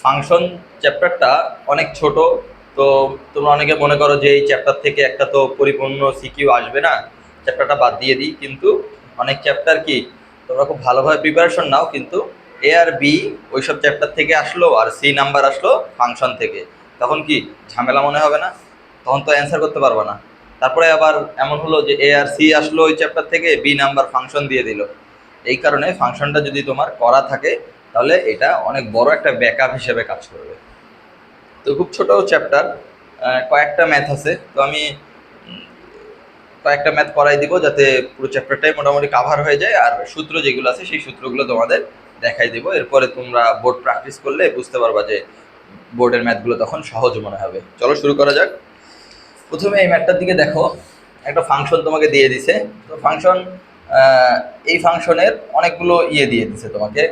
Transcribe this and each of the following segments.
Function চ্যাপ্টারটা অনেক ছোট। তো তোমরা অনেকে মনে করো যে এই চ্যাপ্টার থেকে একটা তো পরিপূর্ণ সিকিউ আসবে না, চ্যাপ্টারটা বাদ দিয়ে দিই। কিন্তু অনেক চ্যাপ্টার কি তোমরা খুব ভালোভাবে প্রিপারেশন নাও, কিন্তু এ আর বি ওইসব চ্যাপ্টার থেকে আসলো আর সি নাম্বার আসলো ফাংশন থেকে, তখন কি ঝামেলা মনে হবে না? তখন তো অ্যান্সার করতে পারবে না। তারপরে আবার এমন হলো যে এ আর সি আসলো ওই চ্যাপ্টার থেকে, বি নাম্বার ফাংশন দিয়ে দিল। এই কারণে ফাংশনটা যদি তোমার করা থাকে তাহলে এটা অনেক বড় একটা ব্যাকআপ হিসেবে কাজ করবে। তো খুব ছোট চ্যাপ্টার, কয়েকটা ম্যাথ আছে। তো আমি কয়েকটা ম্যাথ করাই দিব যাতে পুরো চ্যাপ্টারটাই মোটামুটি কাভার হয়ে যায়, আর সূত্র যেগুলো আছে সেই সূত্রগুলো তোমাদের দেখাই দেবো। এরপরে তোমরা বোর্ড প্র্যাকটিস করলে বুঝতে পারবা যে বোর্ডের ম্যাথগুলো তখন সহজ মনে হবে। চলো শুরু করা যাক। প্রথমে এই ম্যাথটার দিকে দেখো, একটা ফাংশন তোমাকে দিয়ে দিছে। তো ফাংশন, এই ফাংশনের অনেকগুলো দিয়ে দিছে তোমাকে,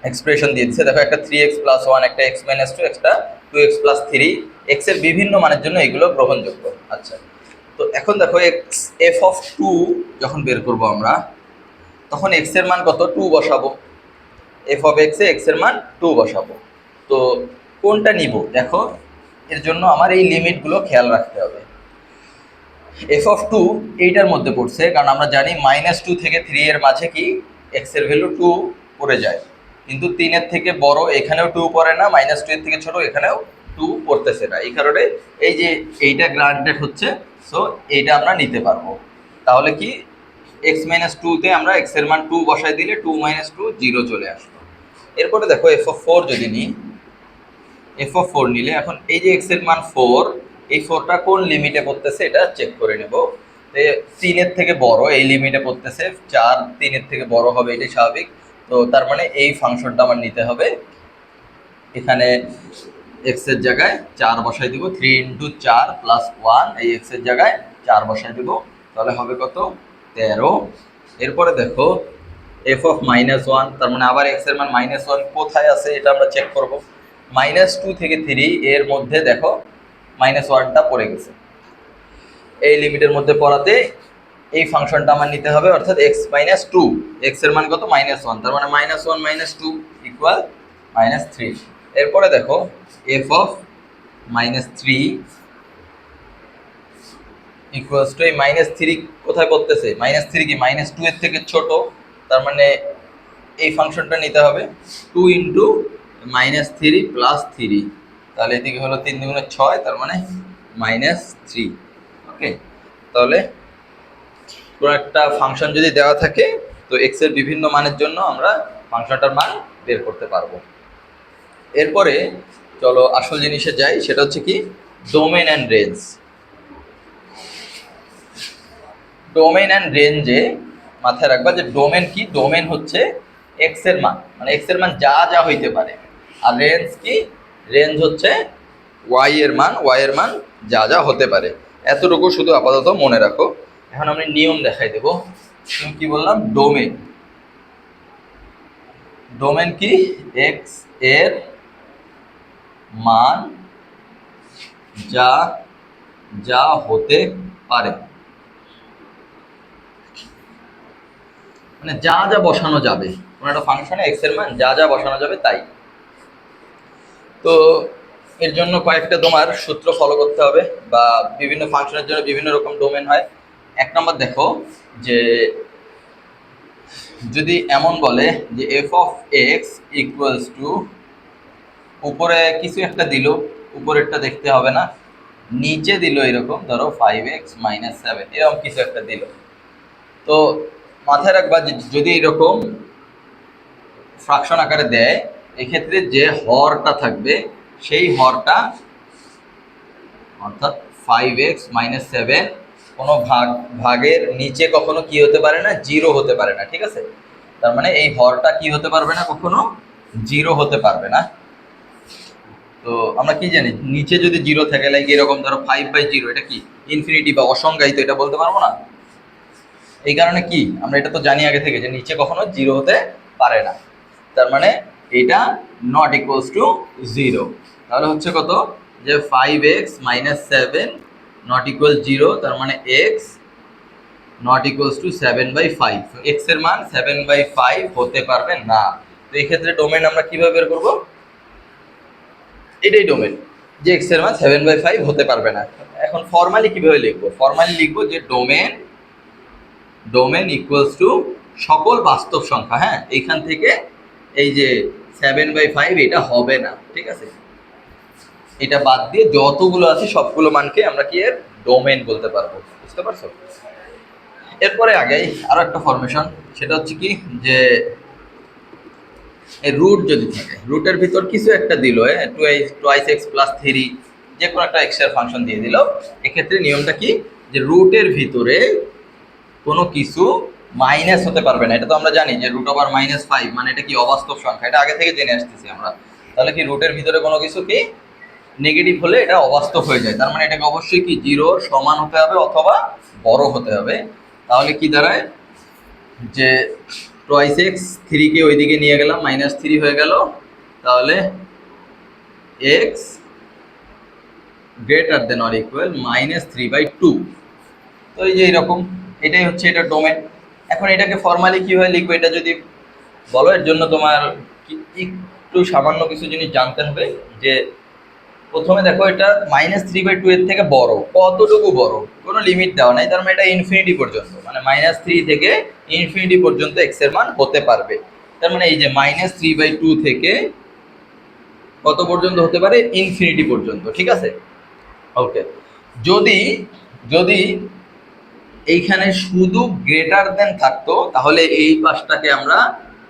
এক্সপ্রেশন দিয়ে দিচ্ছে। দেখো একটা 3x+1, একটা x-2, একটা 2x+3, এক্স এর বিভিন্ন মানের জন্য এগুলো গ্রহণযোগ্য। আচ্ছা, তো এখন দেখো f(2) যখন বের করব আমরা, তখন x এর মান কত? 2 বসাবো। f(x) এ x এর মান 2 বসাবো। তো কোনটা নিব দেখো, এর জন্য আমার এই লিমিটগুলো খেয়াল রাখতে হবে। f(2) এইটার মধ্যে পড়ছে, কারণ আমরা জানি -2 থেকে 3 এর মাঝে কি x এর ভ্যালু 2 পড়ে যায়। কিন্তু 3 এর থেকে বড় এখানেও 2 পড়ে না, -2 এর থেকে ছোট এখানেও 2 পড়তেছে না। এই কারণে এই যে এইটা গ্রান্টেড হচ্ছে, সো এইটা আমরা নিতে পারবো। তাহলে কি x-2 তে আমরা x এর মান 2 বসাই দিলে 2 - 2 0 চলে আসলো। এরপরে দেখো f(4) যদি নিই, f(4) নিলে এখন এই যে x এর মান 4, এই 4টা কোন লিমিটে পড়তেছে এটা চেক করে নেব। 3 এর থেকে বড় এই লিমিটে পড়তেছে, 4 3 এর থেকে বড় হবে, এটাই স্বাভাবিক। তো তার মানে এই ফাংশনটা আমার নিতে হবে। এখানে x এর জায়গায় 4 বসাই দিব, 3 × 4 + 1, এই x এর জায়গায় 4 বসাই দিব, তাহলে হবে কত? 13। এরপরে দেখো f(-1), তার মানে আবার x এর মান -1 কোথায় আছে এটা আমরা চেক করব। -2 থেকে 3 এর মধ্যে দেখো -1টা পড়ে গেছে। এই লিমিটের মধ্যে পড়াতে এই ফাংশনটা আমার নিতে হবে, অর্থাৎ x-2, x এর মান কত? -1, তার মানে -1 - 2 = -3। এরপরে দেখো f(-3) ইকুয়ালস টু এই -3 কোথায় পড়তেছে? -3 কি -2 এর থেকে ছোট, তার মানে এই ফাংশনটা নিতে হবে 2 × -3 + 3, তাহলে এদিকে হলো 3 × 6, তার মানে -3। ওকে, তাহলে কোনো একটা ফাংশন যদি দেওয়া থাকে তো এক্স এর বিভিন্ন মানের জন্য আমরা ফাংশনটার মান বের করতে পারবো। এরপরে চলো আসল জিনিসে যাই, সেটা হচ্ছে কি domain and range. Domain and রেঞ্জে মাথায় রাখবা যে ডোমেন কি? ডোমেন হচ্ছে এক্স এর মান, মানে এক্স এর মান যা যা হইতে পারে। আর রেঞ্জ কি? রেঞ্জ হচ্ছে ওয়াই এর মান, ওয়াই এর মান যা যা হতে পারে। এতটুকু শুধু আপাতত মনে রাখো। এখন আমি নিয়ম দেখাই দেব। তুমি কি বললাম? ডোমেন। ডোমেন কি? এক্স এর মান যা যা হতে পারে, মানে যা যা বসানো যাবে কোনো একটা ফাংশনে এক্স এর মান যা যা বসানো যাবে তাই। তো এর জন্য কয়েকটা তোমার সূত্র ফলো করতে হবে, বা বিভিন্ন ফাংশনের জন্য বিভিন্ন রকম ডোমেন হয়। 1 নম্বর দেখো, যে যদি এমন বলে যে f(x) = উপরে কিছু একটা দিল, উপরেরটা দেখতে হবে না, নিচে দিল এরকম ধরো 5x - 7, এরকম কিছু একটা দিল। তো মাথায় রাখবা যে যদি এরকম ফ্রাকশন আকারে দেয়, এক্ষেত্রে যে হরটা থাকবে সেই হরটা, অর্থাৎ 5x - 7 কোনো ভাগের নিচে কখনো কি হতে পারে না? 0 হতে পারে না, ঠিক আছে? তার মানে এই হরটা কি হতে পারবে না? কখনো 0 হতে পারবে না। তো আমরা কি জানি, নিচে যদি 0 থাকে, লাইক এরকম ধরো 5/0, এটা কি ইনফিনিটি বা অসংজ্ঞায়িত, এটা বলতে পারবো না। এই কারণে কি আমরা এটা তো জানি আগে থেকে যে নিচে কখনো 0 হতে পারে না, তার মানে এটা নট ইকুয়ালস টু 0। তাহলে হচ্ছে কত? যে 5x - 7 নট ইকুয়াল 0, তার মানে x not equals two 7/5। X এর মান 7/5 হতে পারবে না। তো এই ক্ষেত্রে ডোমেন আমরা কিভাবে বের করবো? এটাই ডোমেন, যে এক্স এর মান 7/5 হতে পারবে না। এখন ফর্মালি কিভাবে লিখবো? ফর্মালি লিখবো যে ডোমেন ইকুয়ালস টু সকল বাস্তব সংখ্যা। হ্যাঁ, এইখান থেকে এই যে 7/5 এটা হবে না, ঠিক আছে, এটা বাদ দিয়ে যতগুলো আছে সবগুলো মানকে আমরা কি এর ডোমেন বলতে পারবো। বুঝতে পারছো? এরপরে আগেই আরো একটা ফরমেশন, সেটা হচ্ছে কি যে এই রুট যদি থাকে, রুটের ভিতর কিছু একটা দিল, টুয়াইস এক্স প্লাস 3, যে কোনো একটা এক্স এর ফাংশন দিয়ে দিল, এক্ষেত্রে নিয়মটা কি যে রুটের ভিতরে কোনো কিছু মাইনাস হতে পারবে না। এটা তো আমরা জানি যে √5 মানে এটা কি অবাস্তব সংখ্যা, এটা আগে থেকে জেনে আসতেছি আমরা। তাহলে কি রুটের ভিতরে কোনো কিছু কি নেগেটিভ হলে এটা অবাস্তব হয়ে যায়, তার মানে এটাকে অবশ্যই কি 0 সমান হতে হবে অথবা বড় হতে হবে। তাহলে কি দাঁড়ায় যে টুয়াইস এক্স 3কে ওইদিকে নিয়ে গেলাম, -3 হয়ে গেল, তাহলে x greater than or equal -3/2। তো এই যে এরকম, এটাই হচ্ছে এটা ডোমেন। এখন এটাকে ফর্মালি কিভাবে লিখবো এটা যদি বলো, এর জন্য তোমার একটু সামান্য কিছু জিনিস জানতে হবে। যে প্রথমে দেখো এটা -3/2 এর থেকে বড়, কতটুকু বড়? কোনো লিমিট দেওয়া নাই, তার মানে এটা ইনফিনিটি পর্যন্ত, মানে -3 থেকে ইনফিনিটি পর্যন্ত এক্স এর মান হতে পারবে। তার মানে এই যে -3/2 থেকে কত পর্যন্ত হতে পারে? ইনফিনিটি পর্যন্ত, ঠিক আছে। ওকে, যদি যদি এইখানে শুধু গ্রেটার দেন থাকতো তাহলে এই পাশটাকে আমরা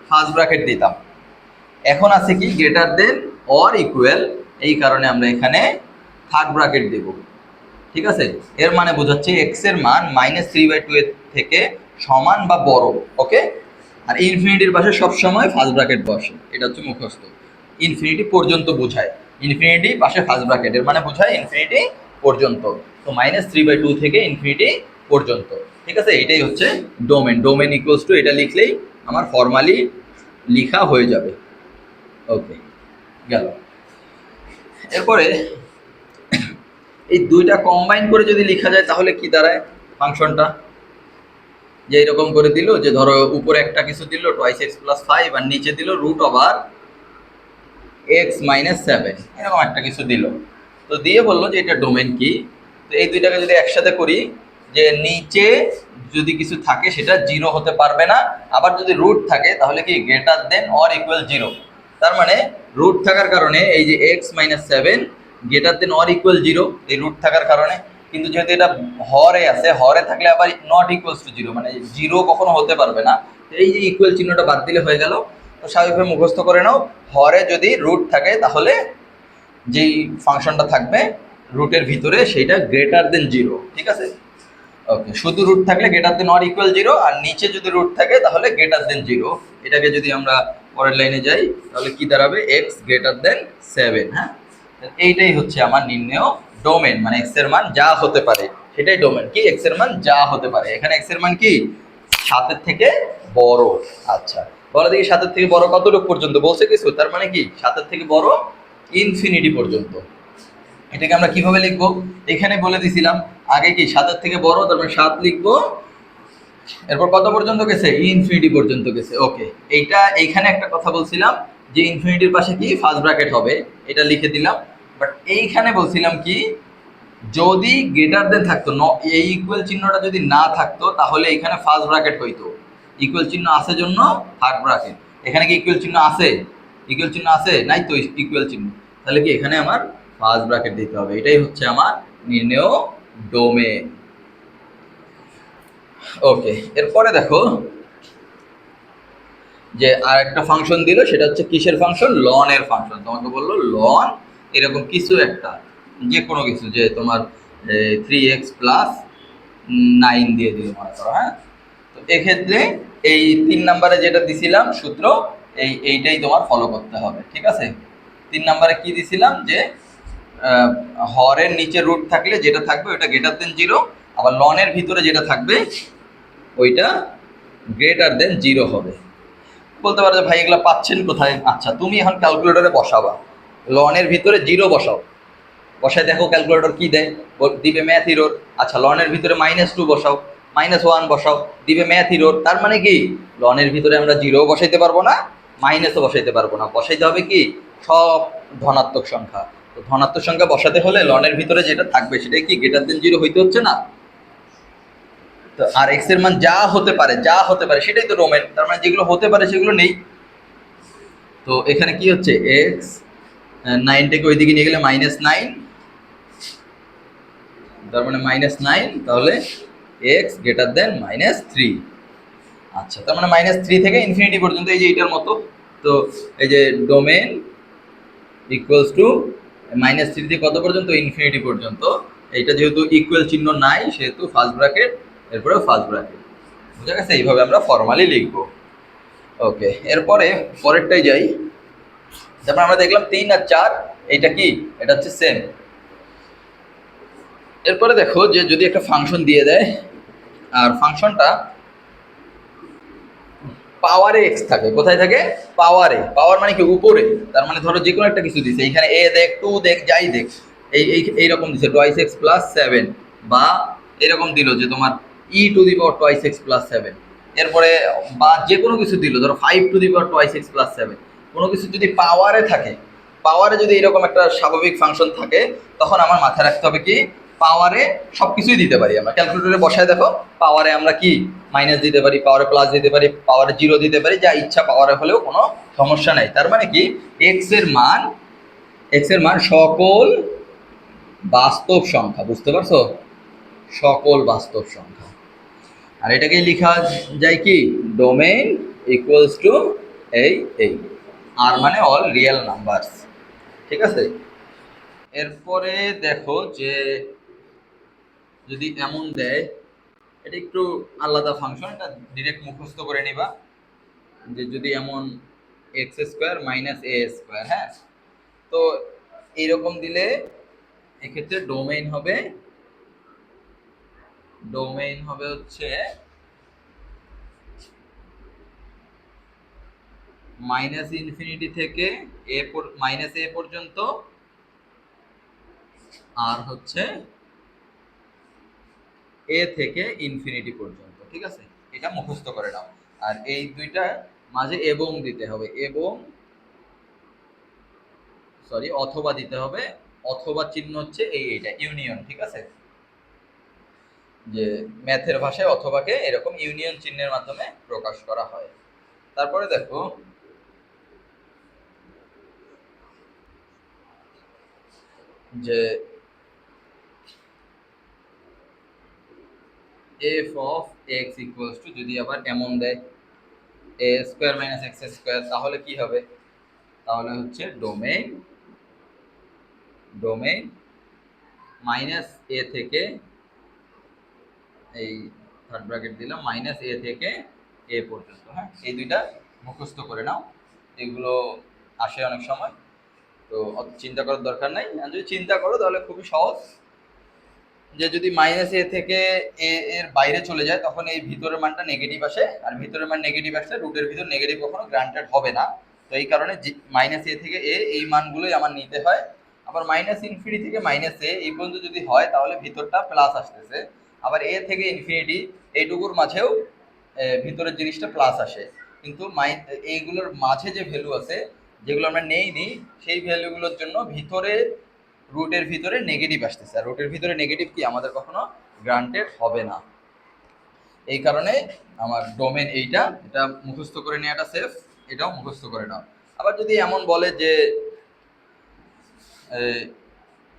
ফার্স্ট ব্র্যাকেট দিতাম। এখন আছে কি গ্রেটার দেন অর ইকুয়াল, এই কারণে আমরা এখানে থার্ড ব্র্যাকেট দেব, ঠিক আছে। এর মানে বোঝাচ্ছে এক্স এর মান -3/2 এর থেকে সমান বা বড়। ওকে, আর ইনফিনিটির পাশে সবসময় ফার্স্ট ব্র্যাকেট বসে, এটা হচ্ছে মুখস্থ। ইনফিনিটি পর্যন্ত বোঝায়, ইনফিনিটি পাশে ফার্স্ট ব্র্যাকেট, এর মানে বোঝায় ইনফিনিটি পর্যন্ত। তো -3/2 থেকে ইনফিনিটি পর্যন্ত, ঠিক আছে। এটাই হচ্ছে ডোমেন। ডোমেন ইকুয়ালস টু এটা লিখলেই আমার ফর্মালি লিখা হয়ে যাবে। ওকে, গেল। এরপরে এই দুইটা কম্বাইন করে যদি লেখা যায় তাহলে কি দাঁড়ায় ফাংশনটা? যে এরকম করে দিল যে ধরো উপরে একটা কিছু দিল টুয়াইস এক্স প্লাস 5 আর নিচে দিল √x-7, এরকম একটা কিছু দিল। তো দিয়ে বললো যে এটা ডোমেন কি। তো এই দুইটাকে যদি একসাথে করি, যে নিচে যদি কিছু থাকে সেটা 0 হতে পারবে না, আবার যদি রুট থাকে তাহলে কি গ্রেটার দেন অর ইকুয়াল 0। তার মানে রুট থাকার কারণে এই যে x-7 greater than or equal 0, এই রুট থাকার কারণে। কিন্তু যেহেতু এটা হরে আছে, হরে থাকলে আবার নট ইকুয়ালস টু 0, মানে 0 কখনো হতে পারবে না। এই যে ইকুয়াল চিহ্নটা বাদ দিলে হয়ে গেল। তো স্বাভাবিকভাবে মুখস্থ করে নাও, হরে যদি রুট থাকে তাহলে যেই ফাংশনটা থাকবে রুটের ভিতরে সেইটা গ্রেটার দেন 0, ঠিক আছে। ওকে, শুধু রুট থাকলে গ্রেটার দেন অর ইকুয়াল 0, আর নিচে যদি রুট থাকে তাহলে গ্রেটার দেন 0। এটাকে যদি আমরা পরের লাইনে যাই তাহলে কি দাঁড়াবে? x>7। হ্যাঁ, এইটাই হচ্ছে আমার নির্ণেয় ডোমেন, মানে এক্স এর মান যা হতে পারে সেটাই ডোমেন। কি এক্স এর মান যা হতে পারে, এখানে এক্স এর মান কি 7-এর থেকে বড়। আচ্ছা, বলো দেখি 7-এর থেকে বড় কতটুকু পর্যন্ত বলছে কিছু? তার মানে কি 7-এর থেকে বড় ইনফিনিটি পর্যন্ত। এটাকে আমরা কিভাবে লিখবো? এখানে বলে দিছিলাম আগে কি 7-এর থেকে বড়, তার মানে 7 লিখবো, এরপর কত পর্যন্ত গেছে? ইনফিনিটি পর্যন্ত গেছে। ওকে, এইটা এইখানে একটা কথা বলছিলাম যে ইনফিনিটির পাশে কি ফার্স্ট ব্র্যাকেট হবে, এটা লিখে দিলাম। বাট এইখানে বলছিলাম কি যদি গ্রেটার দেন থাকতো, এই ইকুয়াল চিহ্নটা যদি না থাকতো তাহলে এখানে ফার্স্ট ব্র্যাকেট হইতো। ইকুয়াল চিহ্ন আছে জন্য থার্ড ব্র্যাকেট। এখানে কি ইকুয়াল চিহ্ন আছে? ইকুয়াল চিহ্ন আছে নাই তো ইকুয়াল চিহ্ন, তাহলে কি এখানে আমার ফার্স্ট ব্র্যাকেট দিতে হবে। এটাই হচ্ছে আমার নির্ণেয় ডোমেন। ওকে, এরপরে দেখো যে আর একটা ফাংশন দিল, সেটা হচ্ছে কিসের ফাংশন? লন এর ফাংশন। তোমাকে বললো লন এরকম কিছু একটা, যে কোনো কিছু, যে তোমার 3x+9 দিয়ে দিল মনে করো। হ্যাঁ, তো এক্ষেত্রে এই 3 নম্বরে যেটা দিছিলাম সূত্র, এইটাই তোমার ফলো করতে হবে, ঠিক আছে। 3 নম্বরে কি দিছিলাম যে হরের নিচে রুট থাকলে যেটা থাকবে ওইটা গ্রেটার দেন 0, আবার লনের ভিতরে যেটা থাকবে ওইটা গ্রেটার দেন 0 হবে। বলতে পারো যে ভাই এগুলো পাচ্ছেন কোথায়? আচ্ছা, তুমি এখন ক্যালকুলেটরে বসাবা, লনের ভিতরে 0 বসাও, বসায় দেখো ক্যালকুলেটর কি দেয়, দিবে ম্যাথ হিরোর। আচ্ছা, লনের ভিতরে -2 বসাও, -1 বসাও, দিবে ম্যাথ হিরোর। তার মানে কি লনের ভিতরে আমরা 0 বসাইতে পারবো না, মাইনাসও বসাইতে পারবো না, বসাইতে হবে কি সব ধনাত্মক সংখ্যা। তো ধনাত্মক সংখ্যা বসাতে হলে লনের ভিতরে যেটা থাকবে সেটা কি গ্রেটার দেন 0 হইতে হচ্ছে না। তো আর এক্স এর মান যা হতে পারে সেটাই তো ডোমেন, তার মানে যেগুলো হতে পারে সেগুলো নেই। তো এখানে কি হচ্ছে, এক্স 9টাকে ওইদিকে নিয়ে গেলে -9, তার মানে -9, তাহলে এক্স গ্রেটার দেন -3। আচ্ছা, তার মানে -3 থেকে ইনফিনিটি পর্যন্ত, এই যে এইটার মতো। তো এই যে ডোমেন ইকুয়ালস টু -3 থেকে কত পর্যন্ত, ইনফিনিটি পর্যন্ত। এইটা যেহেতু ইকুয়াল চিহ্ন নাই সেহেতু ফার্স্ট ব্র্যাকেট, এরপরে ফার্স্ট ব্র্যাকেট, বুঝা গেছে? এইভাবে আমরা ফর্মালি লিখবো। ওকে, এরপরে পরেরটাই যাই। তারপর আমরা দেখলাম 3 আর 4, এইটা কি, এটা হচ্ছে সেম। এরপরে দেখো যে যদি একটা ফাংশন দিয়ে দেয় আর ফাংশনটা পাওয়ারে এক্স থাকে, কোথায় থাকে, পাওয়ারে। পাওয়ার মানে কি, উপরে। তার মানে ধরো যে কোনো একটা কিছু দিছে, এখানে এ দেখ, টু দেখ, যাই দেখ, এইরকম দিছে 2x+7, বা এরকম দিল যে তোমার e2x+7, এরপরে বা যে কোনো কিছু দিল ধরো 5 2x+7, কোনো কিছু যদি পাওয়ারে থাকে, পাওয়ারে যদি এরকম একটা স্বাভাবিক ফাংশন থাকে, তখন আমার মাথায় রাখতে হবে কি, পাওয়ারে সবকিছুই দিতে পারি আমরা। ক্যালকুলেটরে বসায় দেখো, পাওয়ারে আমরা কি মাইনাস দিতে পারি, পাওয়ারে প্লাস দিতে পারি, পাওয়ারে 0 দিতে পারি, যা ইচ্ছা পাওয়ারে হলেও কোনো সমস্যা নাই। তার মানে কি, এক্স এর মান সকল বাস্তব সংখ্যা, বুঝতে পারছো, সকল বাস্তব সংখ্যা। আর এটাকেই লেখা যায় কি, ডোমেইন ইকুয়ালস টু এই আর মানে অল রিয়েল নাম্বারস। ঠিক আছে? এরপরে দেখো যে যদি এমন দেয়, এটা একটু আলাদা ফাংশন, এটা ডিরেক্ট মুখস্থ করে নিবা, যে যদি এমন x² - a², হ্যাঁ, তো এইরকম দিলে এক্ষেত্রে ডোমেইন হবে হচ্ছে -∞ থেকে a পর্যন্ত, আর হচ্ছে a থেকে ইনফিনিটি পর্যন্ত। ঠিক আছে, এটা মুখস্থ করে নাও। আর এই দুইটা মাঝে এবং দিতে হবে, অথবা দিতে হবে। অথবা চিহ্ন হচ্ছে এইটা ইউনিয়ন। ঠিক আছে, যে ম্যাথের ভাষায় অথবাকে এরকম ইউনিয়ন চিহ্নের মাধ্যমে প্রকাশ করা হয়। তারপরে দেখো যে f of x equals to, যদি আবার এমন দেয় a² - x², তাহলে কি হবে, তাহলে হচ্ছে ডোমেইন -a থেকে, এই থার্ড ব্র্যাকেট দিলাম, -a থেকে a পর্যন্ত। হ্যাঁ, এই দুইটা মুখস্থ করে নাও, এগুলো আসে অনেক সময়, তো অত চিন্তা করার দরকার নাই। আর যদি চিন্তা করো তাহলে খুবই সহজ, যে যদি -a থেকে a এর বাইরে চলে যায় তখন এই ভিতরের মানটা নেগেটিভ আসে, আর ভিতরের মান নেগেটিভ আসলে রুটের ভিতর নেগেটিভ কখনো গ্রান্টেড হবে না। তো এই কারণে -a থেকে a এই মানগুলোই আমার নিতে হয়। আবার -∞ থেকে -a এই পর্যন্ত যদি হয় তাহলে ভিতরটা প্লাস আসতেছে, আবার a থেকে ইনফিনিটি এইটুকুর মাঝেও ভিতরের জিনিসটা প্লাস আসে। কিন্তু এইগুলোর মাঝে যে ভ্যালু আছে, যেগুলো আমরা নেইনি, সেই ভ্যালুগুলোর জন্য ভিতরে রুটের ভিতরে নেগেটিভ আসতেছে, আর রুটের ভিতরে নেগেটিভ কি আমাদের কখনো গ্রান্টেড হবে না। এই কারণে আমার ডোমেন এইটা, এটা মুখস্থ করে নেওয়াটা সেফ, এটাও মুখস্থ করে নাও। আবার যদি এমন বলে যে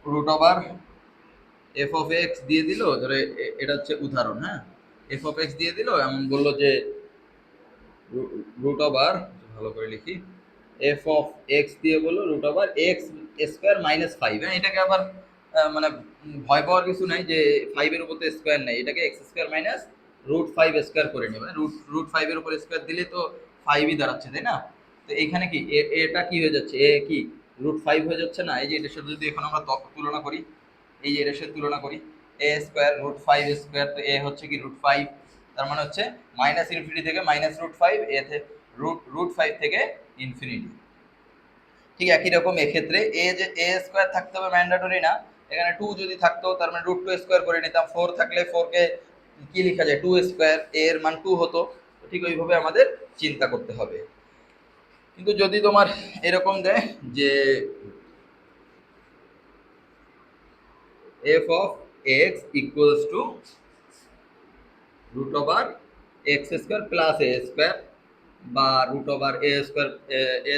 root over F of X দিয়ে দিল, ধরে এটা হচ্ছে উদাহরণ, হ্যাঁ, এফ অফ এক্স দিয়ে দিল, এমন বললো যে রুট ওভার, ভালো করে লিখি, এফ অফ এক্স দিয়ে বললো √x² - 5। হ্যাঁ, এটাকে আবার মানে ভয় পাওয়ার কিছু নাই যে 5-এর উপর তো স্কোয়ার নাই, এটাকে x² - √5² করে নেবে। √5-এর উপর স্কোয়ার দিলে তো 5ই দাঁড়াচ্ছে, তাই না? তো এইখানে কি এটা কি হয়ে যাচ্ছে, এ কি √5 হয়ে যাচ্ছে না? এই যে এটার সাথে যদি এখন আমরা তুলনা করি, এই যে এটার সাথে তুলনা করি, a² √5², তো এ হচ্ছে কি √5, তার মানে হচ্ছে -∞ থেকে -√5, এ থেকে √5 থেকে ইনফিনিটি। ঠিক একই রকম এক্ষেত্রে a² থাকতে হবে ম্যান্ডেটরি না, এখানে 2 যদি থাকতো তার মানে √2² করে নিতাম, 4 থাকলে 4কে কি লেখা যায়, 2², এর মান 2 হতো। ঠিক ওইভাবে আমাদের চিন্তা করতে হবে। কিন্তু যদি তোমার এরকম দেয় যে F of x equals to root over X square plus A square বা root over A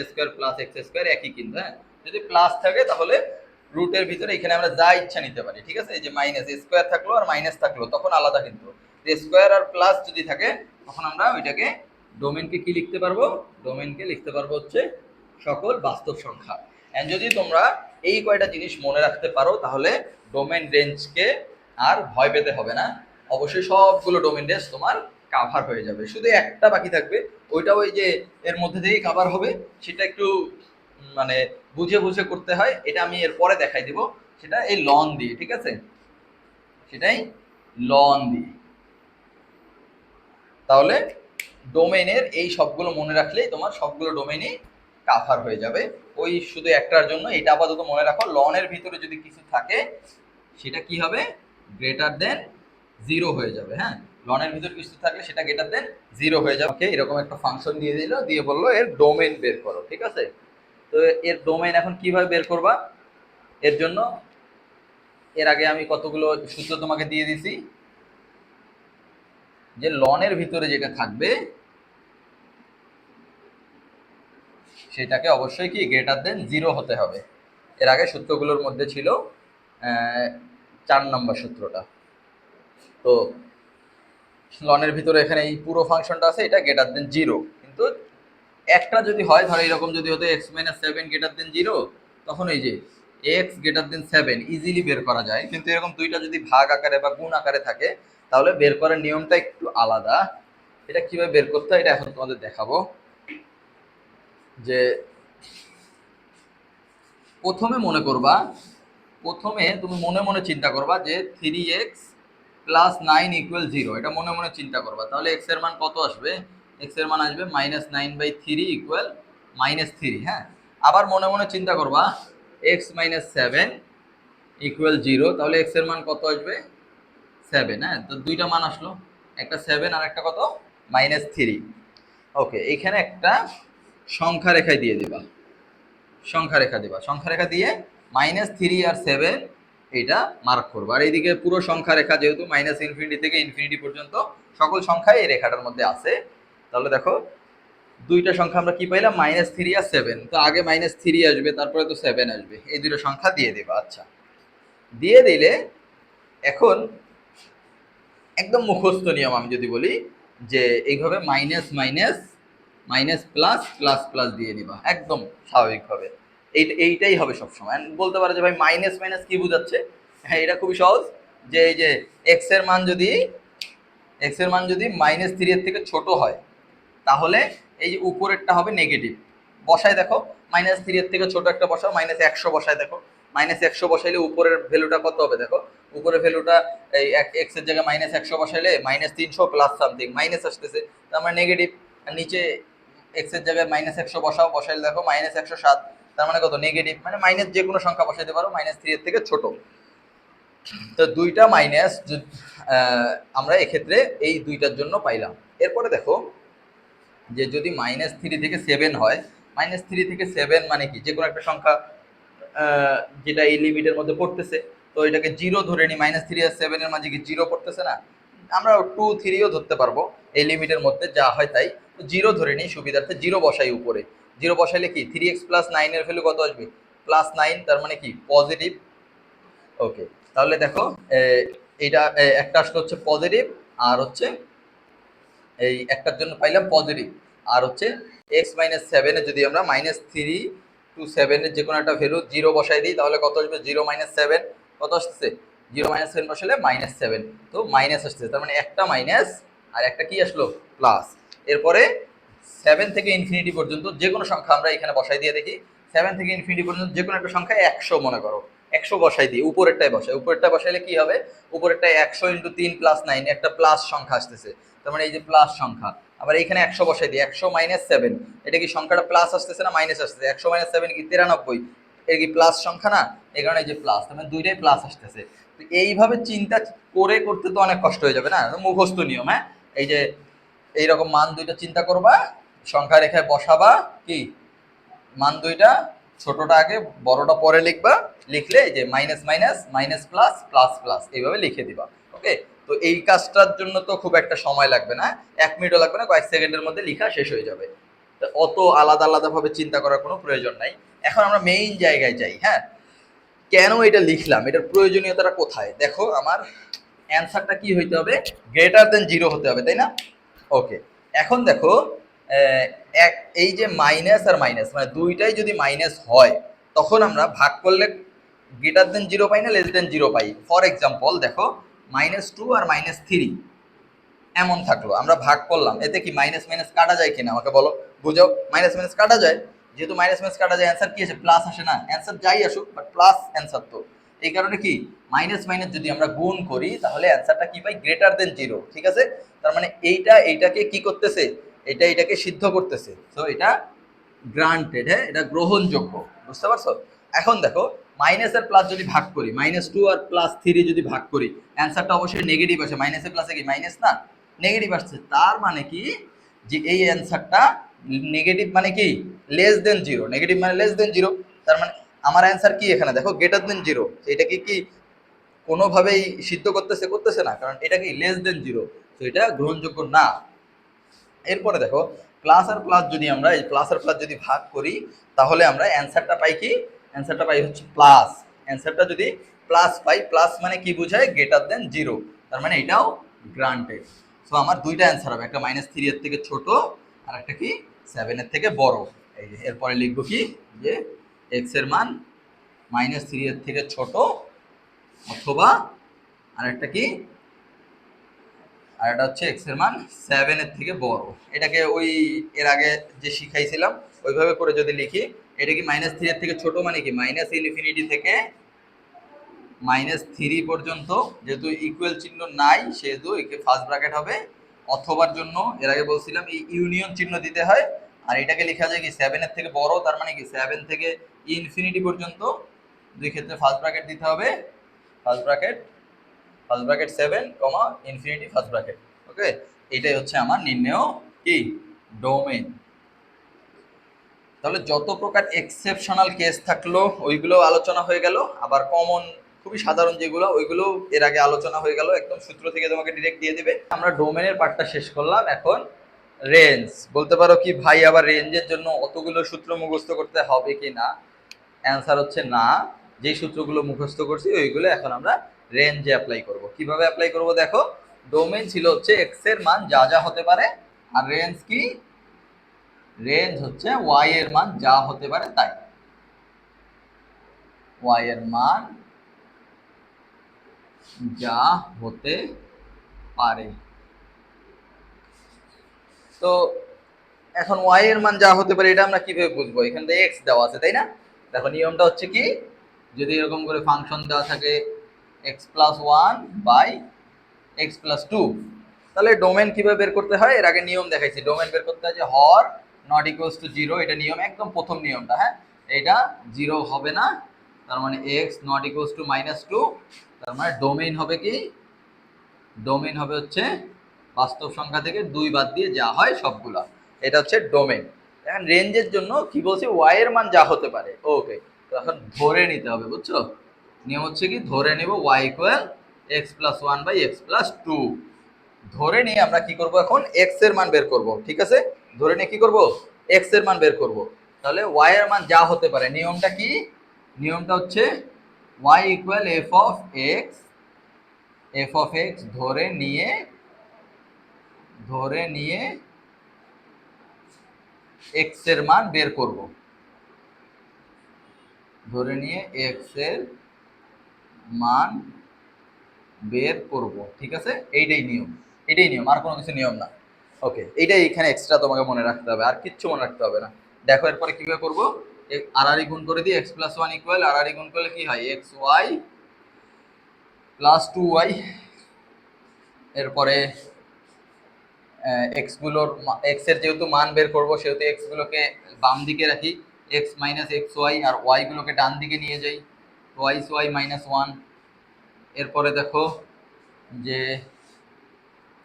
square plus X square একই কিন্তু। হ্যাঁ, যদি প্লাস থাকে তাহলে রুটের ভিতরে এখানে আমরা যা ইচ্ছা নিতে পারি, ঠিক আছে। এই যে মাইনাস স্কোয়ার থাকলো আর মাইনাস থাকলো তখন আলাদা, কিন্তু স্কোয়ার আর প্লাস যদি থাকে তখন আমরা ওইটাকে ডোমেনকে কি লিখতে পারবো, ডোমেনকে লিখতে পারবো হচ্ছে সকল বাস্তব সংখ্যা। এন্ড যদি তোমরা এই কয়টা জিনিস মনে রাখতে পারো তাহলে ডোমেন রেঞ্জকে আর ভয় পেতে হবে না। অবশ্যই সবগুলো ডোমেন রেঞ্জ তোমার কাভার হয়ে যাবে, শুধু একটা বাকি থাকবে, ওইটা ওই যে এর মধ্যে থেকেই কাভার হবে। সেটা একটু মানে বুঝে বুঝে করতে হয়, এটা আমি এরপরে দেখাই দিব। সেটা এই লন দিয়ে, ঠিক আছে, সেটাই লন দিয়ে। তাহলে ডোমেনের এই সবগুলো মনে রাখলেই তোমার সবগুলো ডোমেনই কাভার হয়ে যাবে। ওই শুধু একটার জন্য এটা আপাতত মনে রাখো, লনের ভিতরে যদি কিছু থাকে সেটা কি হবে, গ্রেটার দেন জিরো হয়ে যাবে। হ্যাঁ, লনের ভিতরে কিছু থাকলে সেটা গ্রেটার দেন জিরো হয়ে যাবে। ওকে, এরকম একটা ফাংশন দিয়ে দিল, দিয়ে বললো এর ডোমেন বের করো, ঠিক আছে। তো এর ডোমেন এখন কিভাবে বের করবা, এর জন্য এর আগে আমি কতগুলো সূত্র তোমাকে দিয়ে দিছি, যে লনের ভিতরে যেটা থাকবে সেটাকে অবশ্যই কি গ্রেটার দেন জিরো হতে হবে। এর আগে সূত্রগুলোর মধ্যে ছিল 4 নম্বর সূত্রটা। তো লনের ভিতরে এখানে এই পুরো ফাংশনটা আছে, এটা গ্রেটার দেন জিরো। কিন্তু একটা যদি হয়, ধরো এরকম যদি হতো x minus seven greater than zero, তখন এই যে x greater than seven easily বের করা যায়। কিন্তু এরকম দুইটা যদি ভাগ আকারে বা গুণ আকারে থাকে তাহলে বের করার নিয়মটা একটু আলাদা। এটা কিভাবে বের করতে হয় এটা এখন তোমাদের দেখাবো। যে প্রথমে মনে করবা, প্রথমে তুমি মনে মনে চিন্তা করবা যে 3x প্লাস 9 ইকুয়াল 0, এটা মনে মনে চিন্তা করবা। তাহলে x এর মান কত আসবে, x এর মান আসবে -9/3 ইকুয়াল -3। হ্যাঁ, আবার মনে মনে চিন্তা করবা x - 7 ইকুয়াল 0, তাহলে x এর মান কত আসবে 7। হ্যাঁ, তো দুইটা মান আসলো, একটা 7 আর একটা কত -3। ওকে, এখানে একটা সংখ্যা রেখায় দিয়ে দিবা, সংখ্যা রেখা দিবা, সংখ্যা রেখা দিয়ে -3 আর 7 এটা মার্ক করবা। আর এইদিকে পুরো সংখ্যা রেখা, যেহেতু -ইনফিনিটি থেকে ইনফিনিটি পর্যন্ত সকল সংখ্যাই এই রেখাটার মধ্যে আছে। তাহলে দেখো দুইটা সংখ্যা আমরা কি পাইলাম, -3 আর 7। তো আগে -3 আসবে, তারপরে তো 7 আসবে, এই দুটো সংখ্যা দিয়ে দিবা। আচ্ছা, দিয়ে দিলে এখন একদম মুখস্থ নিয়ম আমি যদি বলি যে এইভাবে minus minus minus plus plus plus দিয়ে দিবা একদম স্বাভাবিকভাবে। এইটাই হবে সবসময়। বলতে পারো যে ভাই মাইনাস মাইনাস কি বোঝাচ্ছে, হ্যাঁ এটা খুবই সহজ। যে এই যে এক্স এর মান যদি -3 এর থেকে ছোট হয় তাহলে এই যে উপরেরটা হবে নেগেটিভ। বসায় দেখো, -3 এর থেকে ছোট একটা বসাও, -100 বসায় দেখো, -100 বসাইলে উপরের ভ্যালুটা কত হবে দেখো। উপরের ভ্যালুটা এই এক্স এর জায়গায় -100 বসাইলে -300 প্লাস সামথিং মাইনাস আসতেছে, তার মানে নেগেটিভ। আর নিচে এক্স এর জায়গায় -100 বসাও, বসাইলে দেখো -107, তার মানে কত নেগেটিভ। মানে মাইনাস যে কোনো সংখ্যা বসাইতে পারো -3 এর থেকে ছোট। তো দুইটা মাইনাস আমরা এক্ষেত্রে এই দুইটার জন্য পাইলাম। এরপরে দেখো যে যদি -3 থেকে 7 হয়, -3 থেকে 7 মানে কি, যে কোনো একটা সংখ্যা যেটা এই লিমিটের মধ্যে পড়তেছে, তো এটাকে জিরো ধরে নি। -3 আর 7 এর মাঝে কি জিরো পড়তেছে না, আমরা 2 3ও ধরতে পারবো এই লিমিটের মধ্যে, যা হয় তাই। তো জিরো ধরে নিই সুবিধার্থে, জিরো বসাই উপরে। জিরো বসাইলে কি 3x প্লাস 9 এর ভ্যালু কত আসবে, +9, তার মানে কি পজিটিভ। ওকে, তাহলে দেখো এইটা একটা আসলে হচ্ছে পজিটিভ, আর হচ্ছে এই একটার জন্য পাইলাম পজিটিভ। আর হচ্ছে x-7 এ যদি আমরা -3 to 7 এর যে কোনো একটা ভ্যালু জিরো বসাই দিই তাহলে কত আসবে, 0-7 কত আসতেছে, 0-7 বসালে -7, তো মাইনাস আসতেছে। তার মানে একটা মাইনাস আর একটা কি আসলো প্লাস। এরপরে 7 থেকে ইনফিনিটি পর্যন্ত যে কোনো সংখ্যা আমরা এখানে বসাই দিয়ে দেখি। 7 থেকে ইনফিনিটি পর্যন্ত যে কোনো একটা সংখ্যা 100 মনে করো, 100 বসাই দিই, উপরেরটাই বসাই। উপরেরটা বসাইলে কি হবে, উপরেরটায় 100 × 3 + 9 একটা প্লাস সংখ্যা আসতেছে, তার মানে এই যে প্লাস সংখ্যা। আবার এইখানে 100 বসাই দিই, 100 - 7, এটা কি সংখ্যাটা প্লাস আসতেছে না মাইনাস আসতেছে, 100 - 7 কি 93, এটা কি প্লাস সংখ্যা না, এই কারণে এই যে প্লাস, তার মানে দুইটাই প্লাস আসতেছে। তো এইভাবে চিন্তা করে করতে তো অনেক কষ্ট হয়ে যাবে না, মুখস্থ নিয়ম। হ্যাঁ, এই যে এইরকম মান দুইটা চিন্তা করবা, সংখ্যা রেখায় বসাবা, কি মান দুইটা ছোটটা আগে বড়টা পরে লিখবা, লিখলে এই যে minus minus minus plus plus plus এইভাবে লিখে দিবা। ওকে, তো এই কাজটার জন্য তো খুব একটা সময় লাগবে না, 1 মিনিটও লাগবে না, কয়েক সেকেন্ডের মধ্যে লিখা শেষ হয়ে যাবে। তো অত আলাদা আলাদা ভাবে চিন্তা করার কোনো প্রয়োজন নাই। এখন আমরা মেইন জায়গায় যাই। হ্যাঁ, কেন এটা লিখলাম, এটার প্রয়োজনীয়তাটা কোথায়? দেখো আমার অ্যান্সারটা কি হইতে হবে, গ্রেটার দেন 0 হতে হবে, তাই না? ওকে, এখন দেখো এই যে মাইনাস আর মাইনাস মানে দুইটাই যদি মাইনাস হয় তখন আমরা ভাগ করলে গ্রেটার দেন 0 পাই না less than 0 pi. For example দেখো -2 আর -3 এমন থাকলো, আমরা ভাগ করলাম, এতে কি মাইনাস মাইনাস কাটা যায় কিনা আমাকে বলো, বুঝাও। মাইনাস মাইনাস কাটা যায়, যেহেতু মাইনাস মাইনাস কাটা যায় অ্যান্সার কি আসে, প্লাস আসে না? অ্যান্সার যাই আসুক বাট প্লাস অ্যান্সার তো। এই কারণে কি মাইনাস মাইনাস যদি আমরা গুণ করি তাহলে অ্যান্সারটা কি পাই, গ্রেটার দেন 0। ঠিক আছে, তার মানে এইটা এইটাকে কি করতেছে, এটা এটাকে সিদ্ধ করতেছে। সো এটা গ্রান্টেড, হ্যাঁ এটা গ্রহণযোগ্য, বুঝতে পারছো? এখন দেখো মাইনাস আর প্লাস যদি ভাগ করি, -2 আর +3 যদি ভাগ করি অ্যান্সারটা অবশ্যই নেগেটিভ আসে। মাইনাসে প্লাসে কি মাইনাস না, নেগেটিভ আসছে। তার মানে কি যে এই অ্যান্সারটা নেগেটিভ মানে কি লেস দেন 0, নেগেটিভ মানে লেস দেন 0। তার মানে আমার অ্যান্সার কি এখানে দেখো গ্রেটার দেন 0, এটাকে কি কোনোভাবেই সিদ্ধ করতেছে, করতেছে না, কারণ এটা কি লেস দেন 0, তো এটা গ্রহণযোগ্য না। এরপরে দেখো প্লাস আর প্লাস যদি আমরা এই প্লাস আর প্লাস যদি ভাগ করি তাহলে আমরা অ্যান্সারটা পাই কি, অ্যান্সারটা পাই হচ্ছে প্লাস। অ্যান্সারটা যদি প্লাস পাই, প্লাস মানে কি বোঝায়, গ্রেটার দেন 0, তার মানে এটাও গ্রান্টেড। সো আমার দুইটা অ্যান্সার হবে, একটা -3 এর থেকে ছোট আর একটা কি 7 এর থেকে বড়। এই যে এরপরে লিখবো কি যে এক্স এর মান -3 এর থেকে ছোট অথবা আরেকটা কি, আর এটা হচ্ছে এক্স এর মান 7 এর থেকে বড়। এটাকে ওই এর আগে যে শিখাইছিলাম ওইভাবে করে যদি লিখি, এটা কি -3 এর থেকে ছোট মানে কি -ইনফিনিটি থেকে -3 পর্যন্ত, যেহেতু ইকুয়াল চিহ্ন নাই সেহেতু একে ফার্স্ট ব্র্যাকেট হবে। অথবার জন্য এর আগে বলছিলাম এই ইউনিয়ন চিহ্ন দিতে হয়। আর এটাকে লেখা যায় কি 7 এর থেকে বড়, তার মানে কি 7 থেকে ইনফিনিটি পর্যন্ত, দুই ক্ষেত্রে ফার্স্ট ব্র্যাকেট দিতে হবে। ফার্স্ট ব্র্যাকেট 7 কমা ইনফিনিটি ফার্স্ট ব্র্যাকেট। ওকে, এটাই হচ্ছে আমার নির্ণেয় কি ডোমেইন। তাহলে যত প্রকার এক্সেপশনাল কেস থাকলো ওইগুলো আলোচনা হয়ে গেল, আবার কমন খুবই সাধারণ যেগুলো ওইগুলো এর আগে আলোচনা হয়ে গেল, একদম সূত্র থেকে তোমাকে ডিরেক্ট দিয়ে দিবে। আমরা ডোমেনের পার্টটা শেষ করলাম। এখন রেঞ্জ, বলতে পারো কি ভাই আবার রেঞ্জের জন্য অতগুলো সূত্র মুখস্থ করতে হবে কি না? অ্যান্সার হচ্ছে না। যেই সূত্রগুলো মুখস্থ করছি ওইগুলো এখন আমরা রেঞ্জে অ্যাপ্লাই করব। কিভাবে অ্যাপ্লাই করব দেখো, ডোমেইন ছিল হচ্ছে এক্স এর মান যা যা হতে পারে, আর রেঞ্জ কি, রেঞ্জ হচ্ছে ওয়াই এর মান যা হতে পারে তাই। ওয়াই এর মান যা হতে পারে। তো এখন ওয়াই এর মান যা হতে পারে এটা আমরা কিভাবে বুঝবো, এখান থেকে এক্স দেওয়া আছে তাই না? দেখো নিয়মটা হচ্ছে কি, যদি এরকম করে ফাংশন দেওয়া থাকে x+1 বাই x+2, তাহলে ডোমেন কিভাবে বের করতে হয় এর আগে নিয়ম দেখাইছি। ডোমেন বের করতে হয় যে হর নট ইকুয়ালস টু 0, এটা নিয়ম, একদম প্রথম নিয়মটা। হ্যাঁ, এটা 0 হবে না, তার মানে x নট ইকুয়ালস টু -2, তার মানে ডোমেইন হবে কি, ডোমেইন হবে হচ্ছে বাস্তব সংখ্যা থেকে 2 বাদ দিয়ে যা হয় সবগুলা, এটা হচ্ছে ডোমেইন। এখন রেঞ্জের জন্য কি বলছি, ওয়াই এর মান যা হতে পারে। ওকে, তো এখন ধরে নিতে হবে, বুঝছো? নিয়ম হচ্ছে কি, ধরে নেব Y equal x+1 by x+2। ধরে নিয়ে আমরা কি করব, এখন x এর মান বের করব। ঠিক আছে, ধরে নিয়ে কি করব, x এর মান বের করব। তাহলে y এর মান যা হতে পারে, নিয়মটা কি, নিয়মটা হচ্ছে y equal f of x ধরে নিয়ে x এর মান বের করব। ধরে নিয়ে x এর মান বের করব। ঠিক আছে, এইটাই নিয়ম, এটাই নিয়ম, আর কোনো কিছু নিয়ম না। ওকে, এইটাই এখানে এক্সট্রা তোমাকে মনে রাখতে হবে, আর কিচ্ছু মনে রাখতে হবে না। দেখো এরপরে কিভাবে করবো, আড়াআড়ি গুণ করে দিই, x+1 ইকুয়াল আড়াআড়ি গুণ করলে কি হয়, xy প্লাস 2y। এরপরে এক্স গুলোর এক্স এর যেহেতু মান বের করবো সেহেতু এক্স গুলোকে বাম দিকে রাখি, x মাইনাস এক্স ওয়াই, আর ওয়াই গুলোকে ডান দিকে নিয়ে যাই, টোয়াইস ওয়াই মাইনাস 1। এরপরে দেখো যে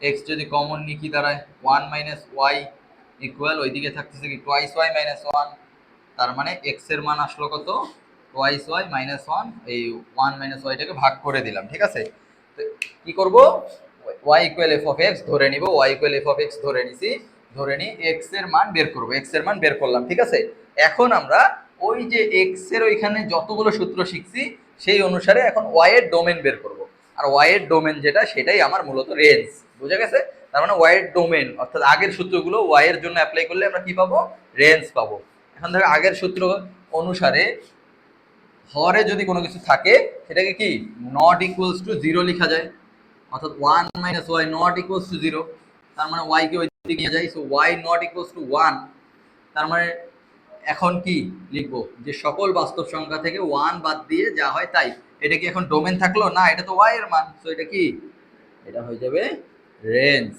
এক্স যদি কমন নিই কি দাঁড়ায়, 1 মাইনাস ওয়াই ইকুয়াল ওইদিকে থাকতেছে কি টোয়াইস ওয়াই মাইনাস 1। তার মানে এক্স এর মান আসলো কত, ওয়াইস ওয়াই মাইনাস ওয়ান, এই ওয়ান মাইনাস ওয়াইটাকে ভাগ করে দিলাম, ঠিক আছে। তো কি করব, Y equal F of x ধরে নিব, Y equal F of x ধরে নিছি, ধরে নিই এক্স এর মান বের করব, এক্স এর মান বের করলাম, ঠিক আছে। এখন আমরা ওই যে এক্স এর ওইখানে যতগুলো সূত্র শিখছি সেই অনুসারে এখন ওয়াই এর ডোমেন বের করব। আর ওয়াই এর ডোমেন যেটা সেটাই আমার মূলত রেঞ্জ, বুঝা গেছে। তার মানে ওয়াই এর ডোমেন অর্থাৎ আগের সূত্রগুলো ওয়াই এর জন্য অ্যাপ্লাই করলে আমরা কি পাবো, রেঞ্জ পাবো। এখন দেখো আগের সূত্র অনুসারে হরে যদি কোনো কিছু থাকে সেটাকে কি নট ইকুয়ালস টু জিরো লেখা যায়, অর্থাৎ one minus Y not equals to zero. তার মানে ওয়াই কে ওই দিকে নিয়ে যাই, so Y not equals to one. তার মানে এখন কি লিখবো, যে সকল বাস্তব সংখ্যা থেকে ওয়ান বাদ দিয়ে যা হয় তাই। এটা কি এখন ডোমেন থাকলো না, এটা তো ওয়াই এর মান, তো এটা কি, এটা হয়ে যাবে রেঞ্জ।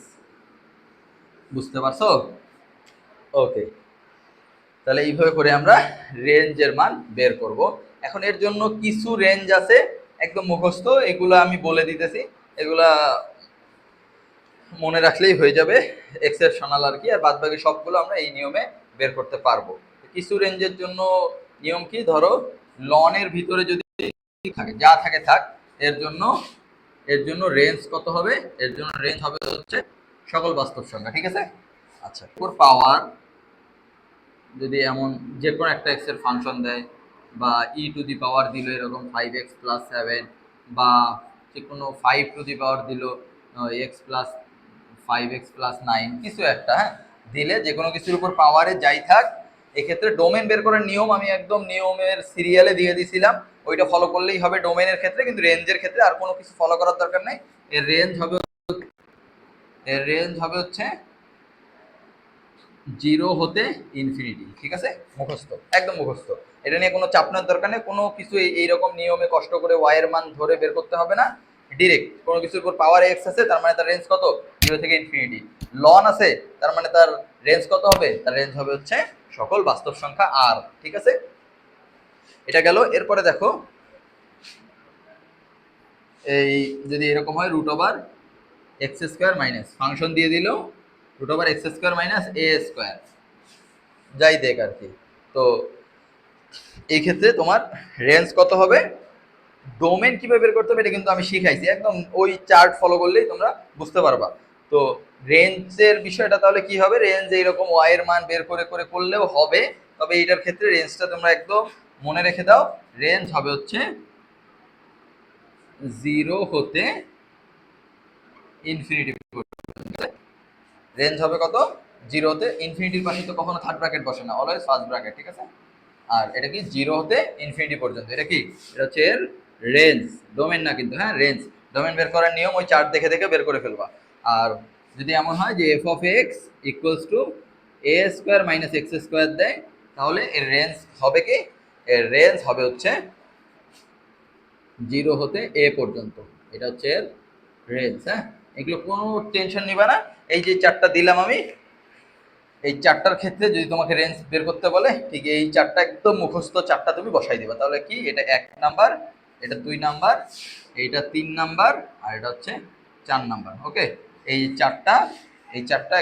বুঝতে পারছো? ওকে, তাহলে এইভাবে করে আমরা রেঞ্জের মান বের করব। এখন এর জন্য কিছু রেঞ্জ আছে একদম মুখস্থ, এগুলো আমি বলে দিতেছি, এগুলা মনে রাখলেই হয়ে যাবে, এক্সেপশনাল আর কি। আর বাদ বাকি সবগুলো আমরা এই নিয়মে বের করতে পারবো। কিছু রেঞ্জের জন্য নিয়ম কি, ধরো লনের ভিতরে যদি থাকে, যা থাকে থাক, এর জন্য রেঞ্জ কত হবে, এর জন্য রেঞ্জ হবে হচ্ছে সকল বাস্তব সংখ্যা, ঠিক আছে। আচ্ছা, পাওয়ার যদি এমন যে কোনো একটা এক্স এর ফাংশন দেয়, বা ই টু দি পাওয়ার দিল এরকম 5x+7, বা যে কোনো 5 টু দি পাওয়ার দিল x+5x+9, কিছু একটা হ্যাঁ দিলে, যে কোনো কিছুর উপর পাওয়ারে যাই থাক, এক্ষেত্রে ডোমেন বের করার নিয়ম আমি একদম নিয়মের সিরিয়ালে দিয়ে দিছিলাম, ওইটা ফলো করলেই হবে ডোমেনের ক্ষেত্রে। কিন্তু রেঞ্জের ক্ষেত্রে আর কোনো কিছু ফলো করার দরকার নেই। এর রেঞ্জ হবে হচ্ছে 0 হতে ইনফিনিটি, ঠিক আছে। মুখস্থ, একদম মুখস্থ, এটা নিয়ে কোনো চাপ নেওয়ার দরকার নেই। কোনো কিছু এইরকম নিয়মে কষ্ট করে ওয়াই এর মান ধরে বের করতে হবে না, ডিরেক্ট কোনো কিছুর উপর পাওয়ার এক্স আছে তার মানে তার রেঞ্জ কত, 0 থেকে ইনফিনিটি। লন আছে তার মানে তার রেঞ্জ কত হবে, তার রেঞ্জ হবে হচ্ছে সকল বাস্তব সংখ্যা আর, ঠিক আছে। এটা গেল। এরপরে দেখো, এই যদি এরকম হয় √(x² মাইনাস ফাংশন দিয়ে দিল √(x² মাইনাস a², যাই দেখ আর কি। তো এই ক্ষেত্রে তোমার রেঞ্জ কত হবে, ডোমেন কিভাবে বের করতে হবে এটা কিন্তু আমি শিখাইছি, একদম ওই চার্ট ফলো করলেই তোমরা বুঝতে পারবা। তো রেঞ্জের বিষয়টা তাহলে কি হবে, রেঞ্জ এইরকম ওয়াই এর মান বের করে করে করলেও হবে, তবে এইটার ক্ষেত্রে রেঞ্জটা তোমরা একদম মনে রেখে দাও, রেঞ্জ হবে হচ্ছে 0 হতে ইনফিনিটি। রেঞ্জ হবে কত, 0 হতে ইনফিনিটির পাশে তো কখনো থার্ড ব্র্যাকেট বসে না, অলওয়েজ ফার্স্ট ব্র্যাকেট, ঠিক আছে। আর এটা কি 0 হতে ইনফিনিটি পর্যন্ত, এটা কি, এটা হচ্ছে এর রেঞ্জ, ডোমেন না কিন্তু, হ্যাঁ রেঞ্জ। ডোমেন বের করার নিয়ম ওই চার্ট দেখে দেখে বের করে ফেলবা। আর যদি এমন হয় যে F of x equals two a² minus x² দেয়, তাহলে এর রেঞ্জ হবে কি, এর রেঞ্জ হবে হচ্ছে 0 হতে a পর্যন্ত, এটা হচ্ছে এর রেঞ্জ। হ্যাঁ, এগুলো কোনো টেনশন নিবা না। এই যে চারটা দিলাম আমি, এই চারটার ক্ষেত্রে যদি তোমাকে রেঞ্জ বের করতে বলে, ঠিক এই চারটা একদম মুখস্থ চারটা তুমি বসাই দিবা, তাহলে কি, এটা 1 নাম্বার, এটা 2 নাম্বার, এইটা 3 নাম্বার, আর এটা হচ্ছে 4 নাম্বার। ওকে, এই চারটা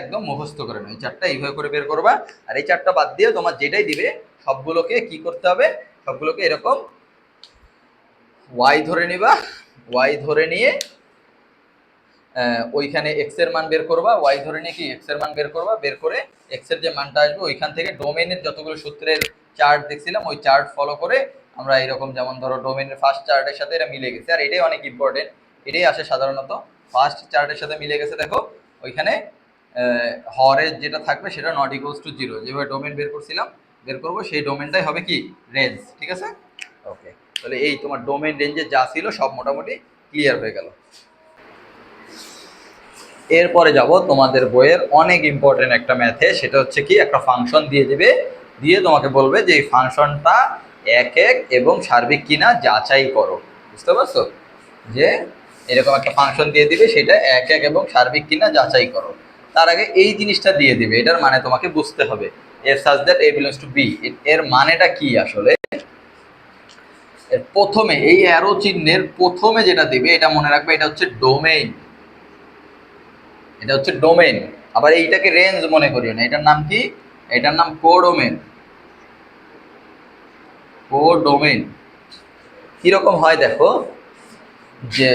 একদম মুখস্থ করে নাও, এই চারটা এইভাবে করে বের করবা। আর এই চারটা বাদ দিয়ে তোমার যেটাই দিবে সবগুলোকে কি করতে হবে, সবগুলোকে এরকম ওয়াই ধরে নিবা, ওয়াই ধরে নিয়ে ওইখানে এক্স এর মান বের করবা, ওয়াই ধরে নিয়ে কি এক্স এর মান বের করবা, বের করে এক্স এর যে মানটা আসবে ওইখান থেকে ডোমেনের যতগুলো সূত্রের চার্ট দেখছিলাম ওই চার্ট ফলো করে আমরা এরকম, যেমন ধরো ডোমেনের ফার্স্ট চার্টের সাথে এটা মিলে গেছে, আর এটাই অনেক ইম্পর্টেন্ট, এটাই আসে সাধারণত ফার্স্ট চার্টের সাথে মিলে গেছে। দেখো ওইখানে হরের যেটা থাকবে সেটা নট ইকুয়ালস টু 0, যেভাবে ডোমেন বের করছিলাম বের করবো, সেই ডোমেনটাই হবে কি রেঞ্জ, ঠিক আছে। ওকে, তাহলে এই তোমার ডোমেন রেঞ্জে যা ছিল সব মোটামুটি ক্লিয়ার হয়ে গেল। এরপরে যাব তোমাদের বইয়ের অনেক ইম্পর্টেন্ট একটা ম্যাথে, সেটা হচ্ছে কি, একটা ফাংশন দিয়ে দেবে, দিয়ে তোমাকে বলবে যে এই ফাংশনটা এক এক এবং সার্বিক কিনা যাচাই করো। বুঝতে পারছো, যে এরকম একটা ফাংশন দিয়ে দিবে, সেটা এক এক এবং সার্বিক কিনা যাচাই করো। তার আগে এই জিনিসটা দিয়ে দিবে, এটার মানে তোমাকে বুঝতে হবে, এর such that a belongs to b, এর মানেটা কি আসলে। প্রথমে এই অ্যারো চিহ্নের প্রথমে যেটা দিবে এটা মনে রাখবে, এটা হচ্ছে ডোমেইন, এটা হচ্ছে ডোমেন। আবার এইটাকে রেঞ্জ মনে করিও না, এটার নাম কি, এটার নাম কোডোমেন। কোডোমেন কিরকম হয় দেখো, যে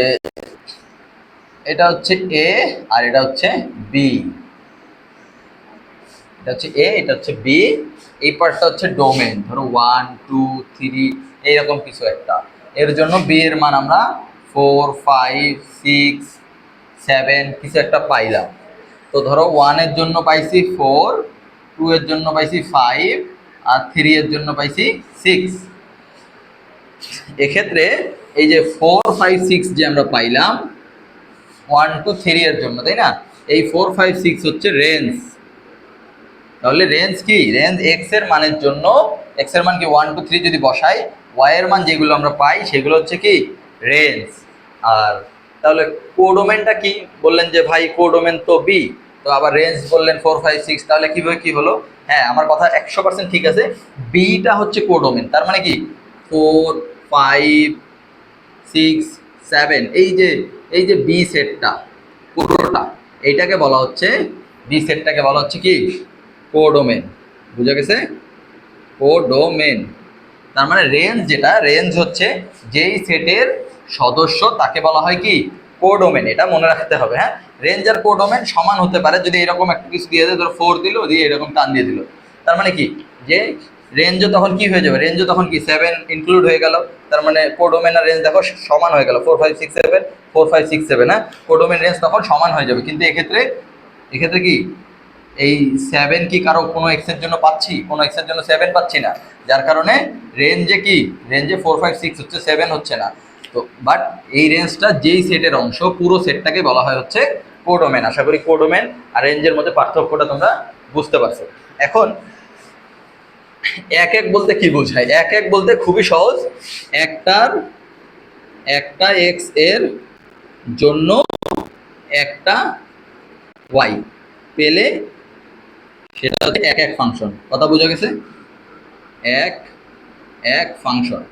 এটা হচ্ছে এ আর এটা হচ্ছে বি, এটা হচ্ছে এ, এটা হচ্ছে বি, এই পার্টটা হচ্ছে ডোমেন। ধরো 1 2 3 এইরকম কিছু একটা। এর জন্য বি এর মান আমরা 4 5 6 7 কিছু একটা পাইলাম। তো ধরো 1 এর জন্য পাইছি 4, 2 এর জন্য পাইছি 5 আর 3 এর জন্য পাইছি 6। এক্ষেত্রে এই যে 4 5 6 যে আমরা পাইলাম 1 2 3 এর জন্য, তাই না? এই 4 5 6 হচ্ছে রেঞ্জ। তাহলে রেঞ্জ কি? রেঞ্জ এক্স এর মানের জন্য, এক্স এর মান কি 1 2 3 যদি বসাই, ওয়াই এর মান যেগুলো আমরা পাই সেগুলো হচ্ছে কি রেঞ্জ। আর তাহলে কোডোমেনটা কি বললেন যে ভাই কোডোমেন তো বি, তো আবার রেঞ্জ বললেন 4 5 6, তাহলে কিভাবে কি হলো? হ্যাঁ, আমার কথা 100% ঠিক আছে, বিটা হচ্ছে কোডোমেন। তার মানে কি 4 5 6 7 এই যে বি সেটটা পুরোটা, এইটাকে বলা হচ্ছে, বি সেটটাকে বলা হচ্ছে কি কোডোমেন। বুঝা গেছে? কোডোমেন তার মানে রেঞ্জ, যেটা রেঞ্জ হচ্ছে যেই সেটের সদস্য তাকে বলা হয় কি কোডোমেন। এটা মনে রাখতে হবে। হ্যাঁ, রেঞ্জ আর কোডোমেন সমান হতে পারে যদি এরকম একটা কিছু দিয়ে দেয়, ধরো 4 দিল, দিয়ে এরকম টান দিয়ে দিল, তার মানে কি যে রেঞ্জও তখন কি হয়ে যাবে, রেঞ্জও তখন কি 7 ইনক্লুড হয়ে গেল। তার মানে কোডোমেন আর রেঞ্জ দেখো সমান হয়ে গেল, 4 5 6 7 4 5 6 7। হ্যাঁ, কোডোমেন রেঞ্জ তখন সমান হয়ে যাবে। কিন্তু এক্ষেত্রে এক্ষেত্রে কি এই 7 কি কারো কোনো এক্সের জন্য পাচ্ছি? কোনো এক্সের জন্য 7 পাচ্ছি না, যার কারণে রেঞ্জে কি রেঞ্জে 4 5 6 হচ্ছে, 7 হচ্ছে না। তো বাট এই রেঞ্জটা যেই সেটের অংশ, পুরো সেটটাকে বলা হয় হচ্ছে কোডোমেন। আশা করি কোডোমেন আর রেঞ্জের মধ্যে পার্থক্যটা তোমরা বুঝতে পারছো। এখন এক এক বলতে কি বোঝায়? এক এক বলতে খুবই সহজ, একটা এক্স এর জন্য একটা ওয়াই পেলে সেটা হচ্ছে এক এক ফাংশন। কথা বোঝা গেছে? এক এক ফাংশন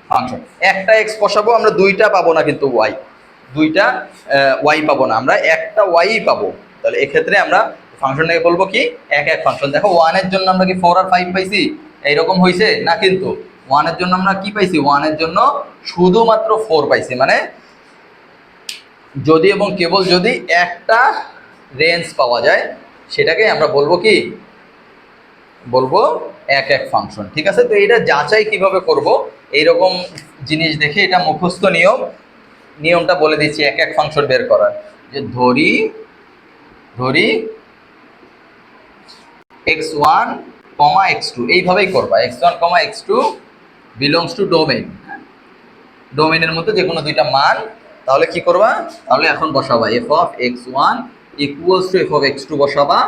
ফাংশন একটা এক্স বসাবো আমরা, দুইটা পাবো না কিন্তু ওয়াই, দুইটা ওয়াই পাবো না, আমরা একটা ওয়াই পাবো। তাহলে এক্ষেত্রে আমরা ফাংশনটাকে বলবো কি এক এক ফাংশন। দেখো 1 এর জন্য আমরা কি 4 আর 5 পাইছি? এইরকম হয়েছে না, কিন্তু 1 এর জন্য আমরা কি পাইছি? 1 এর জন্য শুধুমাত্র 4 পাইছি। মানে যদি এবং কেবল যদি একটা রেঞ্জ পাওয়া যায়, সেটাকে আমরা বলবো কি বলবো এক এক ফাংশন। ঠিক আছে? তো এটা যাচাই কিভাবে করব, এইরকম জিনিস দেখে, এটা মুখস্থ নিয়মটা বলে দিচ্ছি এক এক ফাংশন বের করার। যে ধরি x1, x2, এইভাবেই করবা। x1, x2 belongs to domain, ডোমেইনের মধ্যে যে কোনো দুইটা মান। তাহলে কি করবা? তাহলে এখন বসাবা f of x1 equals to f of x2 বসাবা।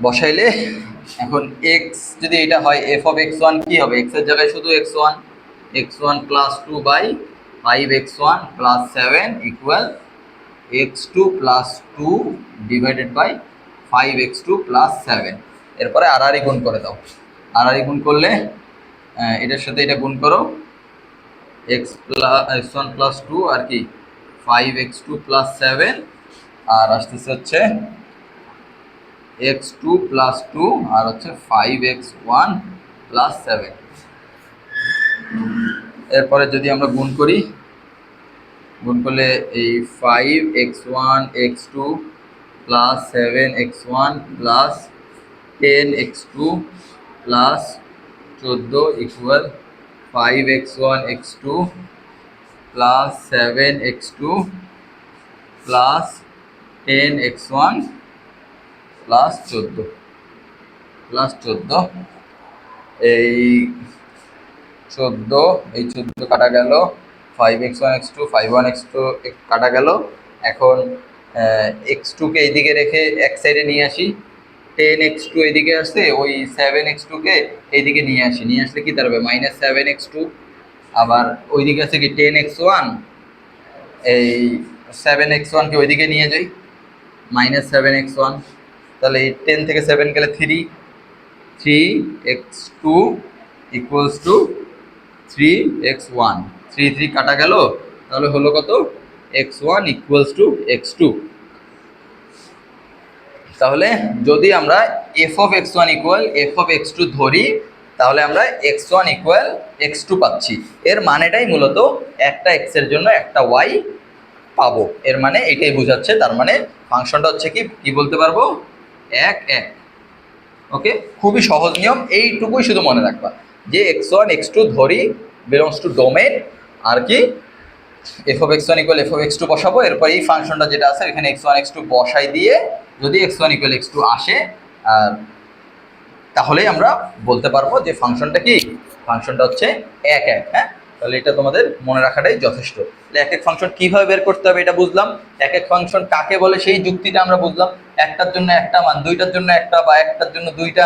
বসাইলে এখন x যদি এটা হয়, f of x1 কি হবে? x এর জায়গায় শুধু x1 plus 2 by 5x1 plus 7 equal x2 plus 2 divided by 5x2 plus 7। এরপরে আর গুণ করে দাও। আর গুণ করলে এটার সাথে এটা গুণ করো, x1 প্লাস 2 আর কি 5x2 প্লাস 7, আর আসতেছে হচ্ছে x2 প্লাস 2 আর হচ্ছে 5x1 প্লাস 7। এরপরে যদি আমরা গুণ করি, গুণ করলে এই 5x1 x2 plus 7x1 plus 10x2 plus 14 equal 5x1 x2 plus 7x2 plus 10x1 plus 14 এই 14 কাটা গেল, 5x1 x2 5 1 x2 কাটা গেল। এখন x2 কে এইদিকে রেখে এক সাইডে নিয়ে আসি, 10x2 এইদিকে আসছে, ওই 7x2 কে এইদিকে নিয়ে আসলে কি দাঁড়াবে? -7x2। আবার ওইদিকে আছে কি 10x1, এই 7x1 কে ওইদিকে নিয়ে যাই, -7x1। তাহলে এই 10 থেকে 7 গেলে 3x2 ইকুয়ালস টু 3x1, 3 কাটা গেল, তাহলে হলো কত? x1 equals to x2। তাহলে যদি আমরা F of x one equal F of x two ধরি, তাহলে আমরা X one equal x two পাচ্ছি। এর মানেটাই মূলত একটা এক্স এর জন্য একটা ওয়াই পাবো, এর মানে এটাই বোঝাচ্ছে। তার মানে ফাংশনটা হচ্ছে কি কি বলতে পারবো, এক এক। ওকে, খুবই সহজ নিয়ম, এইটুকুই শুধু মনে রাখবা যে এক্স ওয়ান এক্স টু ধরি বিলংস টু ডোমেন, আর কি f of x one equal F of x two বসাবো, এরপর এই ফাংশনটা যেটা আছে এখানে এক্স ওয়ান এক্স টু বসাই দিয়ে যদি x one equal x two আসে, আর তাহলেই আমরা বলতে পারবো যে ফাংশনটা কি, ফাংশনটা হচ্ছে এক এক। হ্যাঁ, তাহলে এটা তোমাদের মনে রাখাটাই যথেষ্ট। তাহলে এক এক ফাংশন কিভাবে বের করতে হবে এটা বুঝলাম, এক এক ফাংশন কাকে বলে সেই যুক্তিটা আমরা বুঝলাম। একটার জন্য একটা মান, দুইটার জন্য একটা, বা একটার জন্য দুইটা,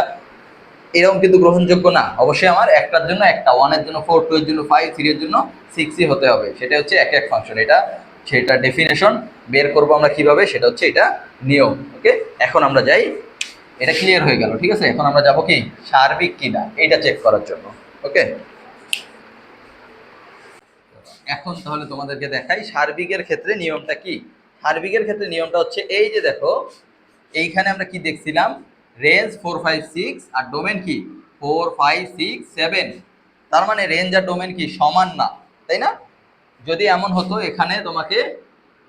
এরকম কিন্তু গ্রহণযোগ্য না। অবশ্যই আমার একটার জন্য একটা, ওয়ানের জন্য ফোর, টু এর জন্য ফাইভ, থ্রি এর জন্য সিক্সই হতে হবে। সেটা হচ্ছে এক এক ফাংশন। এটা সেটা ডেফিনেশন বের করবো আমরা কিভাবে, সেটা হচ্ছে এটা নিয়ম। ওকে, এখন আমরা যাই, এটা ক্লিয়ার হয়ে গেল। ঠিক আছে, এখন আমরা যাবো কি সার্বিক কিনা এটা চেক করার জন্য। ওকে, এখন তাহলে তোমাদেরকে দেখাই সার্বিকের ক্ষেত্রে নিয়মটা কি। সার্বিকের ক্ষেত্রে নিয়মটা হচ্ছে এই যে দেখো, এইখানে আমরা কি দেখছিলাম, রেঞ্জ 4 5 6 আর ডোমেন কি 4 5 6 7। তার মানে রেঞ্জ আর ডোমেন কি সমান না, তাই না? যদি এমন হতো এখানে তোমাকে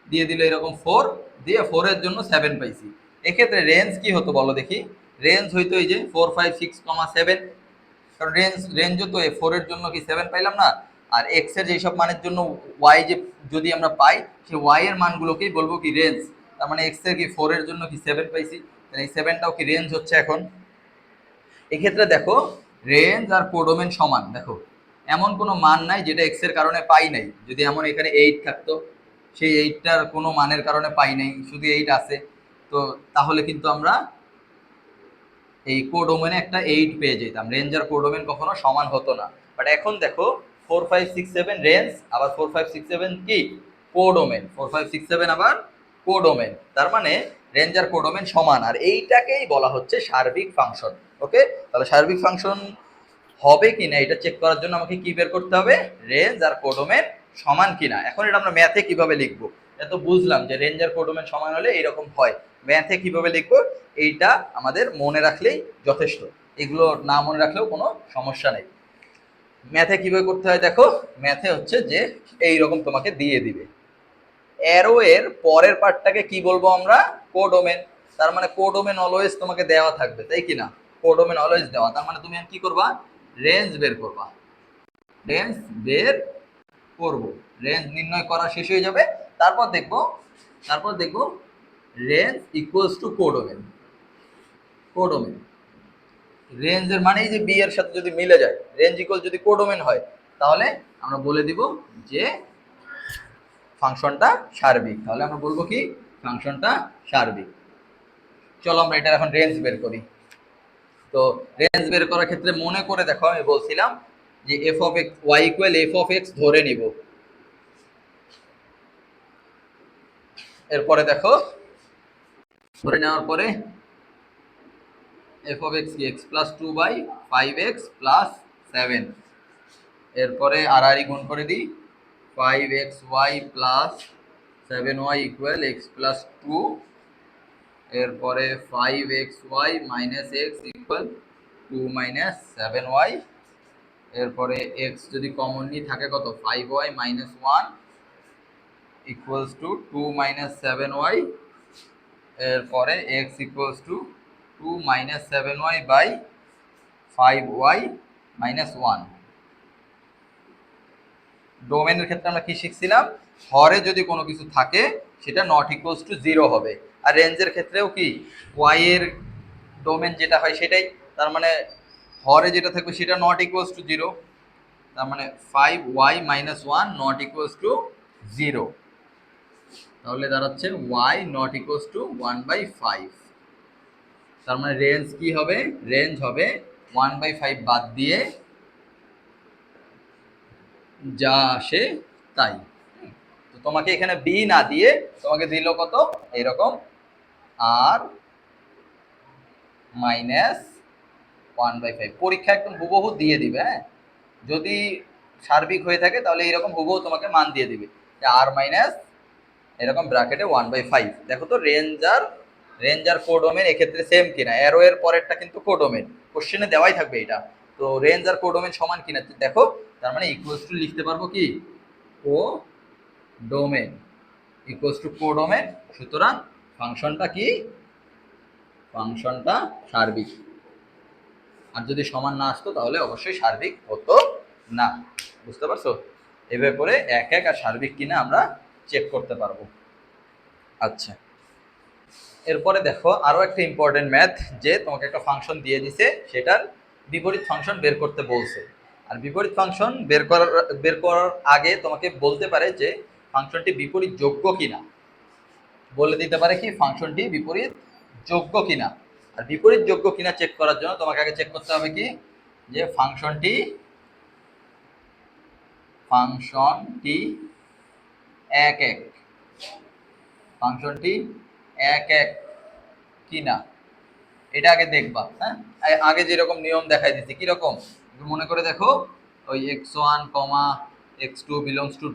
দিয়ে দিল এরকম 4 দিয়ে 4 এর জন্য 7 পাইছি, এক্ষেত্রে রেঞ্জ কি হতো বলো দেখি? রেঞ্জ হইতো এই যে 4 5 6 7, কারণ রেঞ্জও তো 4 এর জন্য কি 7 পাইলাম না, আর এক্স এর যেসব মানের জন্য ওয়াই যে যদি আমরা পাই, সেই ওয়াই এর মানগুলোকেই বলবো কি রেঞ্জ। তার মানে এক্স এর কি 4 এর জন্য কি 7 পাইছি, তাহলে এই 7টাও কি রেঞ্জ হচ্ছে। এখন এক্ষেত্রে দেখো রেঞ্জ আর কোডোমেন সমান। দেখো এমন কোনো মান নাই যেটা এক্স এর কারণে পাই নাই। যদি এমন এখানে 8 থাকতো, সেই 8টার কোনো মানের কারণে পাই নাই, শুধু 8 আছে, তো তাহলে কিন্তু আমরা এই কোডোমেনে একটা 8 পেয়ে যেতাম। রেঞ্জ আর কোডোমেন কখনো সমান হতো না। বাট এখন দেখো 4 5 6 7 রেঞ্জ, আবার 4 5 6 7 কি কোডোমেন, 4 5 6 7 আবার কোডোমেন। তার মানে রেঞ্জ আর কোডোমেন সমান, আর এইটাকেই বলা হচ্ছে সার্বিক ফাংশন। ওকে, তাহলে সার্বিক ফাংশন হবে কিনা এটা চেক করার জন্য আমাকে কি বের করতে হবে, রেঞ্জ আর কোডোমেন সমান কিনা। এখন এটা আমরা ম্যাথে কিভাবে লিখবো, এটা তো বুঝলাম যে রেঞ্জ আর কোডোমেন সমান হলে এইরকম হয়। ম্যাথে কিভাবে লিখবো এইটা আমাদের মনে রাখলেই যথেষ্ট, এগুলো না মনে রাখলেও কোনো সমস্যা নেই। ম্যাথে কিভাবে করতে হয় দেখো, ম্যাথে হচ্ছে যে এইরকম তোমাকে দিয়ে দিবে, অ্যারো এর পরের পার্টটাকে কি বলবো আমরা, কোডোমেন। তার মানে কোডোমেন অলওয়েজ তোমাকে দেওয়া থাকবে, তাই কি না? কোডোমেন অলওয়েজ দেওয়া, তার মানে তুমি কি করবা, রেঞ্জ বের করবা। রেঞ্জ বের করব, রেঞ্জ নির্ণয় করা শেষ হয়ে যাবে, তারপর দেখবো range equals to codomain. Codomain রেঞ্জের মানেই যে বি এর সাথে যদি মিলে যায়, রেঞ্জ ইকুয়াল যদি কোডোমেন হয়, তাহলে আমরা বলে দিব যে ফাংশনটা সার্বিক। তাহলে আমরা বলবো কি ফাংশনটা সার্বিক। চলো আমরা এটা এখন রেঞ্জ বের করি। তো রেঞ্জ বের করার ক্ষেত্রে মনে করে দেখো, আমি বলছিলাম যে F of x y equal F of x ধরে নিব। এরপরে দেখো ধরে নেওয়ার পরে এফ অফ এক্স কি এক্স প্লাস 2/5x প্লাস 7, এরপরে আর আর গুণ করে দিই 5xy plus 7y equal x plus 2, এরপরে 5xy minus x equal 2 minus 7y, এরপরে এক্স যদি কমন নিই থাকে কত 5y minus 1 equals to 2 minus 7y, এরপরে x equals to 2 minus 7y by 5y minus 1। ডোমেনের ক্ষেত্রে আমরা কি শিখছিলাম, হরে যদি কোনো কিছু থাকে সেটা নট ইকুয়ালস টু 0 হবে। আর রেঞ্জের ক্ষেত্রেও কি ওয়াই এর ডোমেন যেটা হয় সেটাই, তার মানে হরে যেটা থাকবে সেটা নট ইকুয়ালস টু 0, তার মানে 5y minus 1 not equals two 0, তাহলে দাঁড়াচ্ছে y নট ইকুয়ালস টু 1/5। তার মানে রেঞ্জ কি হবে, রেঞ্জ হবে 1/5 বাদ দিয়ে যা আসে তাই। তো তোমাকে এখানে বি না দিয়ে তোমাকে দিল কত এরকম আর মাইনাস 1/5। পরীক্ষা একদম হুবহু দিয়ে দিবে। হ্যাঁ, যদি সার্বিক হয়ে থাকে তাহলে এইরকম হুবহু তোমাকে মান দিয়ে দিবে যে আর মাইনাস এরকম ব্র্যাকেটে 1/5। দেখো তো রেঞ্জ আর রেঞ্জ আর কোডোমেন এক্ষেত্রে সেম কিনা, অ্যারো এর পরেরটা কিন্তু কোডোমেন, কোশ্চেনে দেওয়াই থাকবে এটা। তো রেঞ্জ আর কোডোমেন সমান কিনা দেখো, তার মানে ইকুয়ালস টু লিখতে পারবো কি কোডোমেন ইকুয়ালস টু কোডোমেন। সুতরাং ফাংশনটা কি, ফাংশনটা সার্বিক। আর যদি সমান না আসতো তাহলে অবশ্যই সার্বিক হতো না। বুঝতে পারছো? এভাবে করে এক এক আর সার্বিক কিনা আমরা চেক করতে পারবো। আচ্ছা, এরপরে দেখো আরো একটা ইম্পর্টেন্ট ম্যাথ, যে তোমাকে একটা ফাংশন দিয়ে দিছে, সেটার বিপরীত ফাংশন বের করতে বলছে। আর বিপরীত ফাংশন বের করার আগে তোমাকে বলতে পারে যে ফাংশনটি বিপরীত যোগ্য কিনা, বলে দিতে পারে কি ফাংশনটি বিপরীত যোগ্য কিনা। আর বিপরীত যোগ্য কিনা চেক করার জন্য তোমাকে আগে চেক করতে হবে কি, যে ফাংশনটি এক এক ফাংশনটি এক এক কিনা, এটা আগে দেখবা। হ্যাঁ, আগে যেরকম নিয়ম দেখাই দিচ্ছি কিরকম মনে করে দেখো, ওই x1 x2 belongs to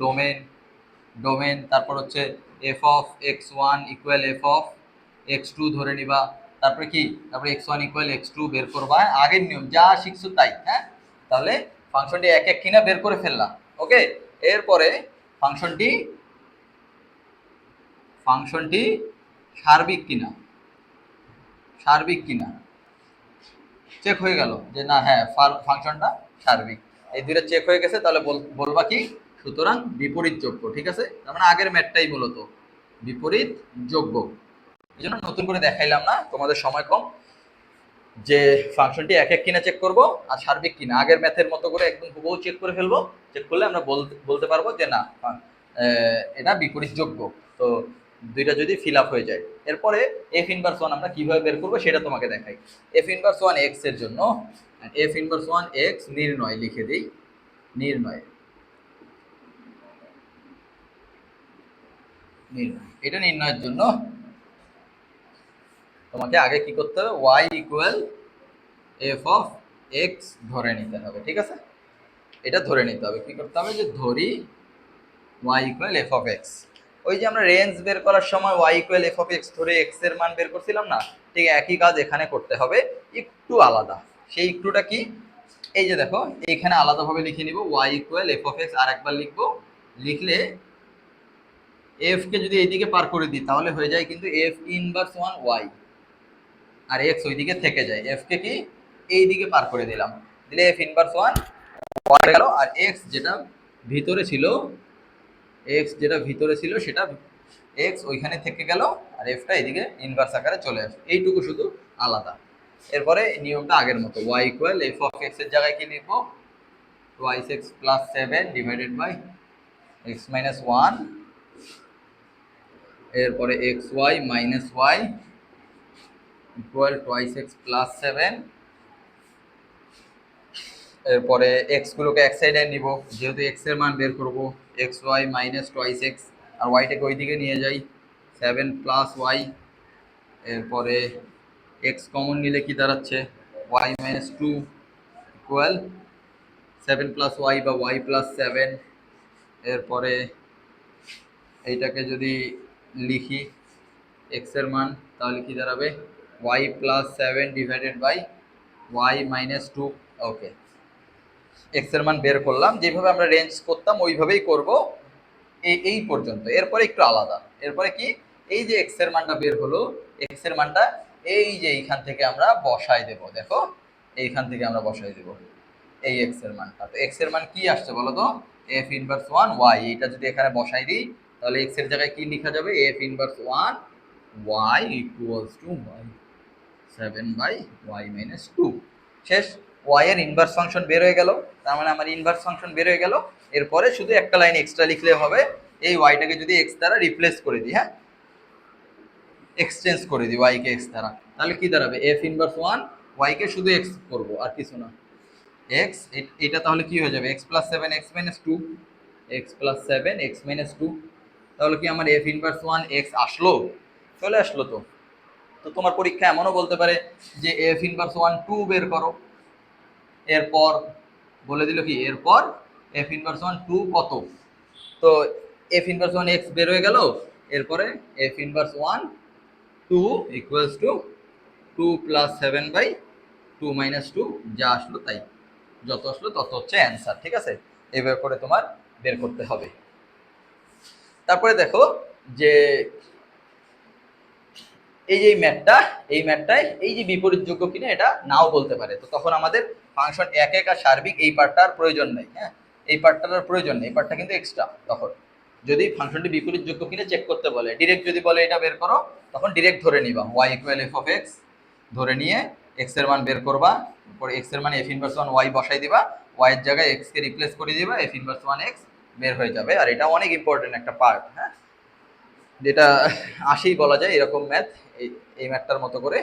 domain, তারপর হচ্ছে F of x1 equal F of x2 ধরে নিবা, তারপরে কি, তারপরে x1 ইকুয়াল x2 বের করবা, আগের নিয়ম যা শিখছো তাই। হ্যাঁ, তাহলে ফাংশনটি এক এক কিনা বের করে ফেললাম। ওকে, এরপরে ফাংশনটি সার্বিক কিনা চেক হয়ে গেল যে না, হ্যাঁ ফাংশনটা সার্বিক। এই দুইটা চেক হয়ে গেছে, তাহলে বলবা কি, সুতরাং বিপরীত যোগ্য। ঠিক আছে, তার মানে আগের ম্যাথটাই মূলত বিপরীত যোগ্য। এই জন্য নতুন করে দেখাইলাম না, তোমাদের সময় কম, যে ফাংশনটি এক এক কিনা চেক করব আর সার্বিক কিনা আগের ম্যাথের মতো করে একদম হুবহু চেক করে ফেলবো। চেক করলে আমরা বলতে পারবো যে না এটা বিপরীত যোগ্য। তো দুইটা যদি ফিল আপ হয়ে যায়, এরপরে এফ ইনভার্স ওয়ান আমরা কিভাবে বের করবো সেটা তোমাকে দেখাই। এফ ইনভার্স ওয়ান এক্স এর জন্য এফ ইনভার্স ওয়ান এক্স নির্ণয় লিখে দিই। এটা নির্ণয়ের জন্য তোমাকে আগে কি করতে হবে, y equal F of x ধরে নিতে হবে। ঠিক আছে, এটা ধরে নিতে হবে। কি করতে হবে, যে ধরি y equal F of x. ওই যে আমরা রেঞ্জ বের করার সময় y equal F of x ধরে এক্স এর মান বের করছিলাম না, ঠিক একই কাজ এখানে করতে হবে, একটু আলাদা। সেই একটুটা কি, এই যে দেখো এখানে আলাদাভাবে লিখে নিব Y equal F of x, আর একবার লিখবো, লিখলে এফ কে যদি এইদিকে পার করে দিই তাহলে হয়ে যায় কিন্তু এফ ইনভার্স ওয়ান ওয়াই, আর এক্স ওইদিকে থেকে যায়। এফ কে কি এইদিকে পার করে দিলাম, দিলে এফ ইনভার্স ওয়ান ওয়াই গেল, আর এক্স যেটা ভিতরে ছিল সেটা এক্স ওইখানে থেকে গেল, আর এফটা এদিকে ইনভার্স আকারে চলে আসে, এইটুকু শুধু আলাদা। এরপরে নিয়মটা আগের মতো, y equal F of x এর জায়গায় কি লিখবো, twice x plus 7 divided by x minus 1, এরপরে x Y minus y equal twice x plus 7। এরপরে এক্স গুলোকে এক সাইডে নিব, যেহেতু এক্স এর মান বের করব, X Y minus twice X, আর ওয়াইটাকে ওইদিকে নিয়ে যাই, 7 প্লাস ওয়াই। এরপরে এক্স কমন নিলে কি দাঁড়াচ্ছে, Y minus 2 equal 7 plus Y বা ওয়াই প্লাস 7। এরপরে এইটাকে যদি লিখি এক্স এর মান, তাহলে কি দাঁড়াবে, y plus 7 divided by y minus 2। Okay, x এর মান বের করলাম, যেভাবে আমরা রেঞ্জ করতাম ওইভাবেই করব এই পর্যন্ত। এরপরে একটু আলাদা, এরপরে কি, এই যে এক্স এর মানটা বের হলো, এক্স এর মানটা এই যে এইখান থেকে আমরা বসাই দেব। দেখো এইখান থেকে আমরা বসাই দেব এই এক্স এর মানটা। তো এক্স এর মান কি আসছে বলো তো, এফ ইনভার্স ওয়ান ওয়াই। এটা যদি এখানে বসাই দিই তাহলে এক্স এর জায়গায় কি লেখা যাবে, f inverse one y equals to y 7 by y minus 2। শেষ, ওয়াই এর ইনভার্স ফাংশন বের হয়ে গেল, তার মানে আমার ইনভার্স ফাংশন বের হয়ে গেল। এরপরে শুধু একটা লাইন এক্সট্রা লিখলে হবে, এই ওয়াইটাকে যদি এক্স দ্বারা রিপ্লেস করে দিই, হ্যাঁ এক্সচেঞ্জ করে দিই ওয়াই কে এক্স দ্বারা, তাহলে কি দাঁড়াবে, এফ ইনভার্স ওয়ান ওয়াই কে শুধু এক্স করবো আর কিছু না, এক্স। এটা তাহলে কি হয়ে যাবে, x plus 7 x minus 2, x plus 7 x minus 2। তাহলে কি আমার এফ ইনভার্স ওয়ান এক্স আসলো, চলে আসলো। তো তো তোমার পরীক্ষা এমনও বলতে পারে যে এফ ইনভার্স ওয়ান 2 বের করো, এরপর বলে দিল কি, এরপর এফ ইনভার্স ওয়ান 2 কত, তো এফ ইনভার্স ওয়ান এক্স বের হয়ে গেল, এরপরে f inverse one two equals to 2+7/2 - 2, যা আসলো তাই, যত আসলো তত হচ্ছে অ্যান্সার। ঠিক আছে, এভাবে করে তোমার বের করতে হবে। তারপরে দেখো যে এই যে এই ম্যাথটায় এই যে বিপরীতযোগ্য কিনা এটা নাও বলতে পারে, তো তখন আমাদের ফাংশন এক এক আর সার্বিক এই পার্টটার প্রয়োজন নেই। হ্যাঁ, এই পার্টটার প্রয়োজন নেই, এই পার্টটা কিন্তু এক্সট্রা। তখন যদি ফাংশনটি বিপরীতযোগ্য কিনা চেক করতে বলে, ডিরেক্ট যদি বলে এটা বের করো, তখন ডিরেক্ট ধরে নিবা y equal F of x, ধরে নিয়ে এক্স এর মান বের করবা, পরে এক্স এর মানে এফ ইনভার্স ওয়ান ওয়াই বসাই দিবা, ওয়াই এর জায়গায় এক্স কে রিপ্লেস করে দিবা, এফ ইনভার্স ওয়ান এক্স বের হয়ে যাবে। আর এটা অনেক ইম্পর্টেন্ট একটা পার্ট, হ্যাঁ, যেটা আসেই বলা যায় এরকম ম্যাথ, এই ম্যাথটার মতো করে।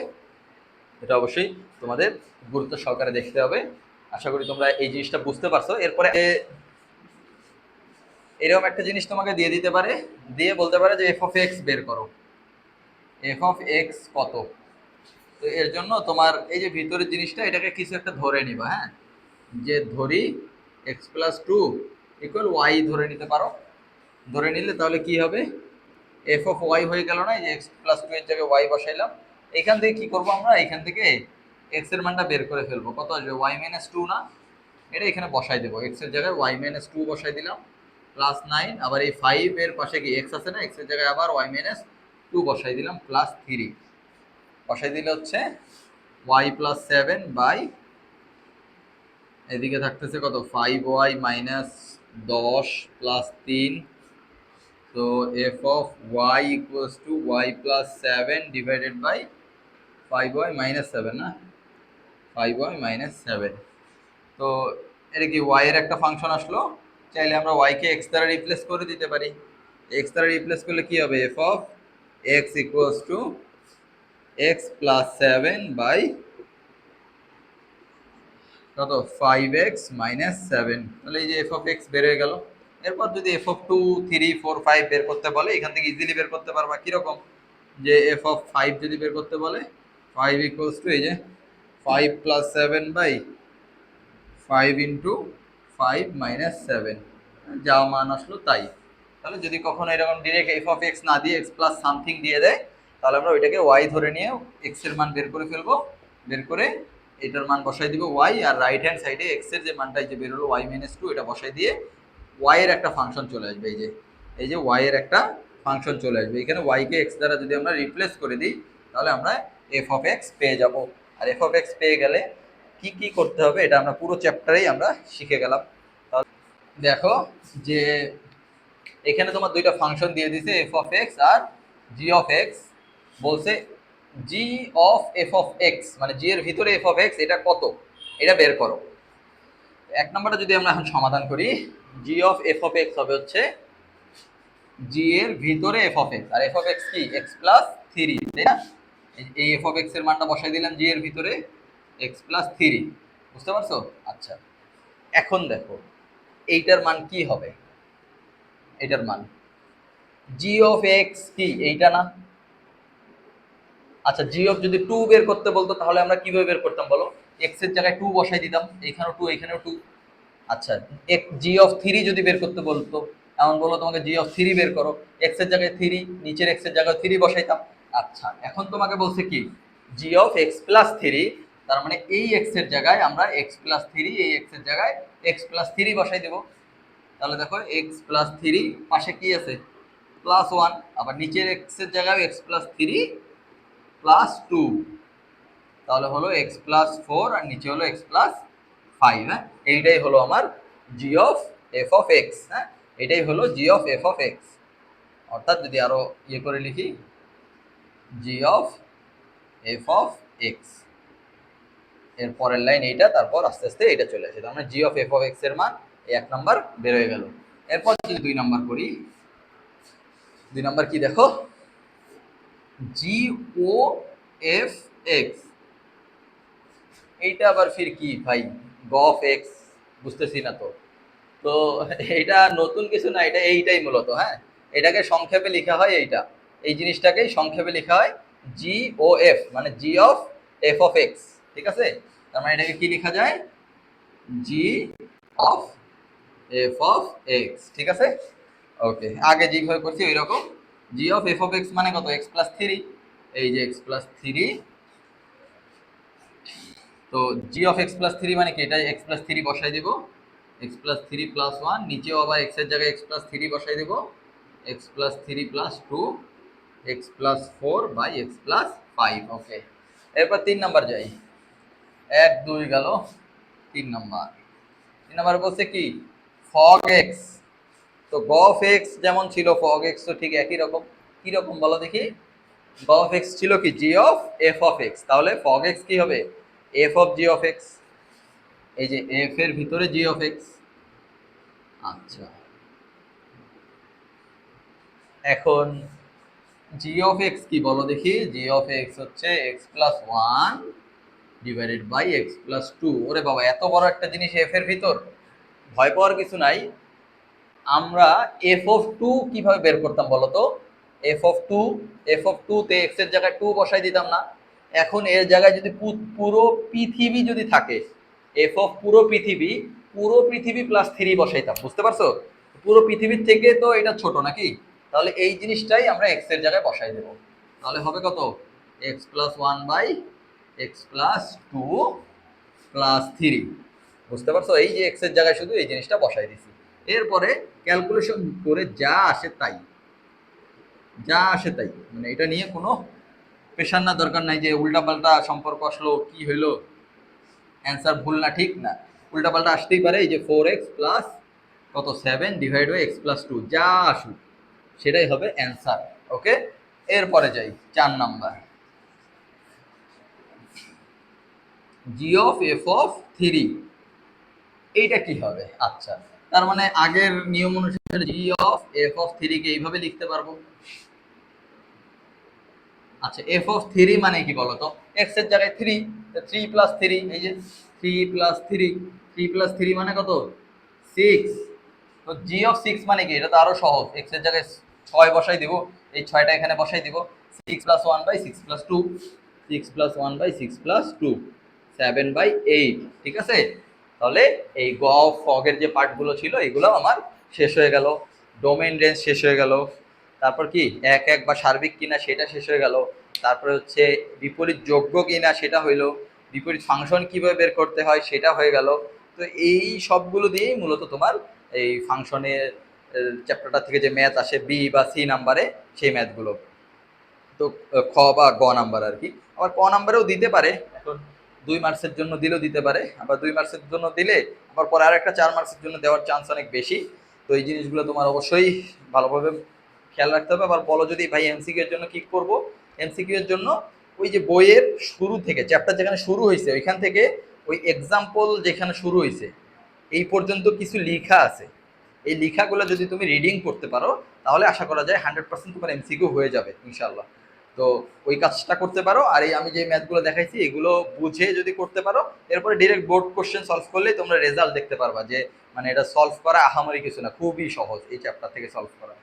এটা অবশ্যই তোমাদের গুরুত্ব সহকারে দেখতে হবে। আশা করি তোমরা এই জিনিসটা বুঝতে পারছো। এরপরে এরকম একটা জিনিস তোমাকে দিয়ে দিতে পারে, দিয়ে বলতে পারে যে এফ অফ এক্স বের করো, এফ অফ এক্স কত। তো এর জন্য তোমার এই যে ভিতরের জিনিসটা, এটাকে কিছু একটা ধরে নিবা। হ্যাঁ, যে ধরি x plus two equal y ধরে নিতে পারো। ধরে নিলে তাহলে কি হবে, এফ অফ ওয়াই হয়ে গেল না, এই যে এক্স প্লাস টু এর জায়গায় ওয়াই বসাইলাম। এখান থেকে কি করবো আমরা, এখান থেকে এক্স এর মানটা বের করে ফেলবো, কত আসবে ওয়াই মাইনাস টু না, এটা এখানে বসাই দেবো, এক্স এর জায়গায় ওয়াই মাইনাস টু বসাই দিলাম, প্লাস 9, আবার এই 5 এর পাশে কি এক্স আছে না, এক্স এর জায়গায় আবার ওয়াই মাইনাস টু বসাই দিলাম, প্লাস 3 বসাই দিলে হচ্ছে ওয়াই প্লাস 7 বাই, এদিকে থাকতেছে কত 5y মাইনাস 10 প্লাস 3। তো f of y equals to y plus 7 divided by 5y minus 7 না, 5y মাইনাস 7। তো এটা কি ওয়াই এর একটা ফাংশন আসলো, চাইলে আমরা ওয়াই কে এক্স দ্বারা রিপ্লেস করে দিতে পারি। এক্স দ্বারা রিপ্লেস করলে কি হবে, f of x equals to x plus 7 by কত 5x মাইনাস 7। তাহলে এই যে এফ অফ এক্স বের হয়ে গেল। এরপর যদি এফ অফ 2 3 4 5 বের করতে বলে, এখান থেকে ইজিলি বের করতে পারবা। কিরকম, যে এফ অফ 5 যদি বের করতে বলে, 5 ইকুয়ালস টু এই যে 5 প্লাস 7 বাই 5 ইন্টু 5 মাইনাস 7, যা মান আসলো তাই। তাহলে যদি কখনো এরকম ডিরেক্ট এফ অফ এক্স না দিয়ে এক্স প্লাস সামথিং দিয়ে দেয়, তাহলে আমরা ওইটাকে ওয়াই ধরে নিয়ে এক্স এর মান বের করে ফেলবো, বের করে এটার মান বসাই দিব ওয়াই, আর রাইট হ্যান্ড সাইডে এক্স এর যে মানটা যে বের হলো ওয়াই মাইনাস টু, এটা বসাই দিয়ে ওয়াই এর একটা ফাংশন চলে আসবে। এই যে ওয়াই এর একটা ফাংশন চলে আসবে। এখানে ওয়াই কে এক্স দ্বারা যদি আমরা রিপ্লেস করে দিই, তাহলে আমরা এফ অফ এক্স পেয়ে যাব। আর এফ অফ এক্স পেয়ে গেলে কি কি করতে হবে, এটা আমরা পুরো চ্যাপ্টারেই আমরা শিখে গেলাম। তাহলে দেখো যে এখানে তোমার দুইটা ফাংশন দিয়ে দিছে, এফ অফ এক্স আর জি অফ এক্স। বলছে g of f of x, মানে জি এর ভিতরে এফ অফ এক্স এটা কত, এটা বের করো। এক নম্বরটা যদি আমরা এখন সমাধান করি, g of f of x হবে হচ্ছে জি এর ভিতরে এফ অফ এক্স, আর এফ অফ এক্স কি এক্স প্লাস 3, তাই না। এই এফ অফ এক্স এর মানটা বসাই দিলাম জি এর ভিতরে এক্স প্লাস 3, বুঝতে পারছো। আচ্ছা, এখন দেখো এইটার মান কি হবে, এটার মান জি অফ এক্স কি এইটা না। আচ্ছা, জি অফ যদি 2 বের করতে বলতো, তাহলে আমরা কিভাবে বের করতাম বলো, এক্স এর জায়গায় 2 বসাই দিতাম, এইখানেও 2 এইখানেও 2। আচ্ছা, জি অফ 3 যদি বের করতে বলতো, এমন বলো তোমাকে জি অফ 3 বের করো, এক্স এর জায়গায় 3, নিচের এক্স এর জায়গায় 3 বসাইতাম। আচ্ছা, এখন তোমাকে বলছে কি জি অফ এক্স প্লাস 3, তার মানে এই এক্স এর জায়গায় আমরা এক্স প্লাস 3, এই এক্স এর জায়গায় এক্স প্লাস 3 বসাই দেব। তাহলে দেখো এক্স প্লাস 3 পাশে কি আছে প্লাস 1, আবার নিচের এক্স এর জায়গায় এক্স প্লাস 3 প্লাস 2, তাহলে হলো এক্স প্লাস 4, আর নিচে হলো এক্স প্লাস 5। হ্যাঁ, এইটাই হলো আমার জি অফ এফ অফ এক্স। হ্যাঁ, এটাই হলো জি অফ এফ অফ এক্স। অর্থাৎ যদি আরো ইয়ে করে লিখি, জি অফ এফ অফ এক্স, এর পরের লাইন এইটা, তারপর আস্তে আস্তে এটা চলে আসে। তার মানে জি অফ এফ অফ এক্স এর মান এই 1 নাম্বার বের হয়ে গেল। এরপর যদি 2 নাম্বার করি, 2 নাম্বার কি দেখো, জি ও এফ এক্স, এইটা আবার ফির কি ভাই, গফ এক্স, বুঝতেছি না তো। তো এটা নতুন কিছু না, এটা এইটাই মূলত। হ্যাঁ, এটাকে সংক্ষেপে লেখা হয়, এই জিনিসটাকেই সংক্ষেপে লেখা হয় জি ও এফ, মানে জি অফ এফ অফ এক্স। ঠিক আছে, তার মানে এটাকে কি লেখা যায়, জি অফ এফ অফ এক্স। ঠিক আছে, ওকে, আগে যেভাবে করছি ওই রকম। জি অফ এফ অফ এক্স মানে কত, এক্স প্লাস 3, এই যে এক্স প্লাস থ্রি, তো জি অফ এক্স প্লাস থ্রি মানে কি, এটা এক্স প্লাস থ্রি বসাই দেবো, X plus three plus one, নিচেও আবার এক্স এর জায়গায় এক্স প্লাস থ্রি বসাই দেবো, X plus three plus two, x plus four by x plus five. Okay, এরপর 3 নাম্বার যাই, 1 2 গেল, 3 নাম্বার, 3 নাম্বার বলছে কি ফগ এক্স, তো গফ এক্স যেমন ছিল ফগ এক্স তো ঠিক একই রকম, কি রকম বলো দেখি, গফ এক্স ছিল কি জি অফ এফ অফ এক্স, তাহলে ফগ এক্স কি হবে f of G of x, এই যে এফ এর ভিতরে জি অফ এক্স। আচ্ছা, এখন জি অফ এক্স কি বলো দেখি, জি অফ এক্স হচ্ছে x plus one divided by x plus two. ওরে বাবা, এত বড় একটা জিনিস এফ এর ভিতর, ভয় পাওয়ার কিছু নাই। আমরা এফ অফ টু কিভাবে বের করতাম বলো তো, f of two, f of two তে এক্স এর জায়গায় টু বসাই দিতাম না, এখন এর জায়গায় যদি পুরো পৃথিবী যদি থাকে, এফ অফ পুরো পৃথিবী প্লাস থ্রি বসাইতাম, বুঝতে পারছো, পুরো পৃথিবীর থেকে তো এটা ছোট নাকি, তাহলে এই জিনিসটাই আমরা এক্স এর জায়গায় বসাই দেবো, তাহলে হবে কত x plus one by x plus two plus three, বুঝতে পারছো, এই যে এক্স এর জায়গায় শুধু এই জিনিসটা বসাই দিছি, এরপরে ক্যালকুলেশন করে যা আসে তাই, যা আসে তাই, মানে এটা নিয়ে কোনো প্রেশার না, দরকার নাই যে উল্টাপাল্টা সম্পর্ক আসলো কি হইলো, অ্যান্সার ভুল না ঠিক না, উল্টাপাল্টা আসতেই পারে, এই যে ফোর এক্স প্লাস কত seven divide by x plus two, যা আসুক সেটাই হবে অ্যান্সার। ওকে, এরপরে যাই 4 number, g of f of three, এইটা কি হবে, আচ্ছা তার মানে আগের নিয়ম অনুসারে g of f of three কে এইভাবে লিখতে পারবো। আচ্ছা, এফ অফ থ্রি মানে কি বলতো, এক্স এর জায়গায় থ্রি, থ্রি প্লাস থ্রি, এই যে three plus three, three plus three মানে কত সিক্স, তো জি অফ সিক্স মানে কি, এটা তো আরো সহজ, এক্স এর জায়গায় ছয় বসাই দিব, এই ছয়টা এখানে বসাই দিব, six plus one by six plus two, six plus one by six plus two, seven by eight, ঠিক আছে, তাহলে এই গ ফগের যে পার্টগুলো ছিল এগুলো আমার শেষ হয়ে গেল, ডোমেইন রেঞ্জ শেষ হয়ে গেল, তারপর কি এক এক বা সার্বিক কিনা সেটা শেষ হয়ে গেল, তারপরে হচ্ছে বিপরীত যোগ্য কিনা সেটা হইলো, বিপরীত ফাংশন কিভাবে বের করতে হয় সেটা হয়ে গেল, তো এই সবগুলো দিয়েই মূলত তোমার এই ফাংশনের চ্যাপ্টারটা থেকে যে ম্যাথ আসে বি বা সি নাম্বারে সেই ম্যাথগুলো, তো খ বা গ নাম্বার আর কি, আবার ক নাম্বারেও দিতে পারে, এখন 2 মার্কসের জন্য দিলেও দিতে পারে, আবার 2 মার্কসের জন্য দিলে আবার পরে আর একটা 4 মার্কসের জন্য দেওয়ার চান্স অনেক বেশি, তো এই জিনিসগুলো তোমার অবশ্যই ভালোভাবে খেয়াল রাখতে হবে। আবার বলো যদি ভাই এমসিকিউ এর জন্য কি করব, এমসিকিউ এর জন্য ওই যে বইয়ের শুরু থেকে চ্যাপ্টার যেখানে শুরু হয়েছে ওইখান থেকে ওই এক্সাম্পল যেখানে শুরু হয়েছে এই পর্যন্ত কিছু লেখা আছে, এই লেখাগুলো যদি তুমি রিডিং করতে পারো তাহলে আশা করা যায় 100% তোমার এমসিকিউ হয়ে যাবে ইনশাল্লাহ। তো ওই কাজটা করতে পারো, আর এই আমি যে ম্যাথগুলো দেখাইছি এগুলো বুঝে যদি করতে পারো, এরপরে ডিরেক্ট বোর্ড কোশ্চেন সলভ করলেই তোমরা রেজাল্ট দেখতে পারবা যে মানে এটা সলভ করা আহামরি কিছু না, খুবই সহজ এই চ্যাপ্টার থেকে সলভ করা।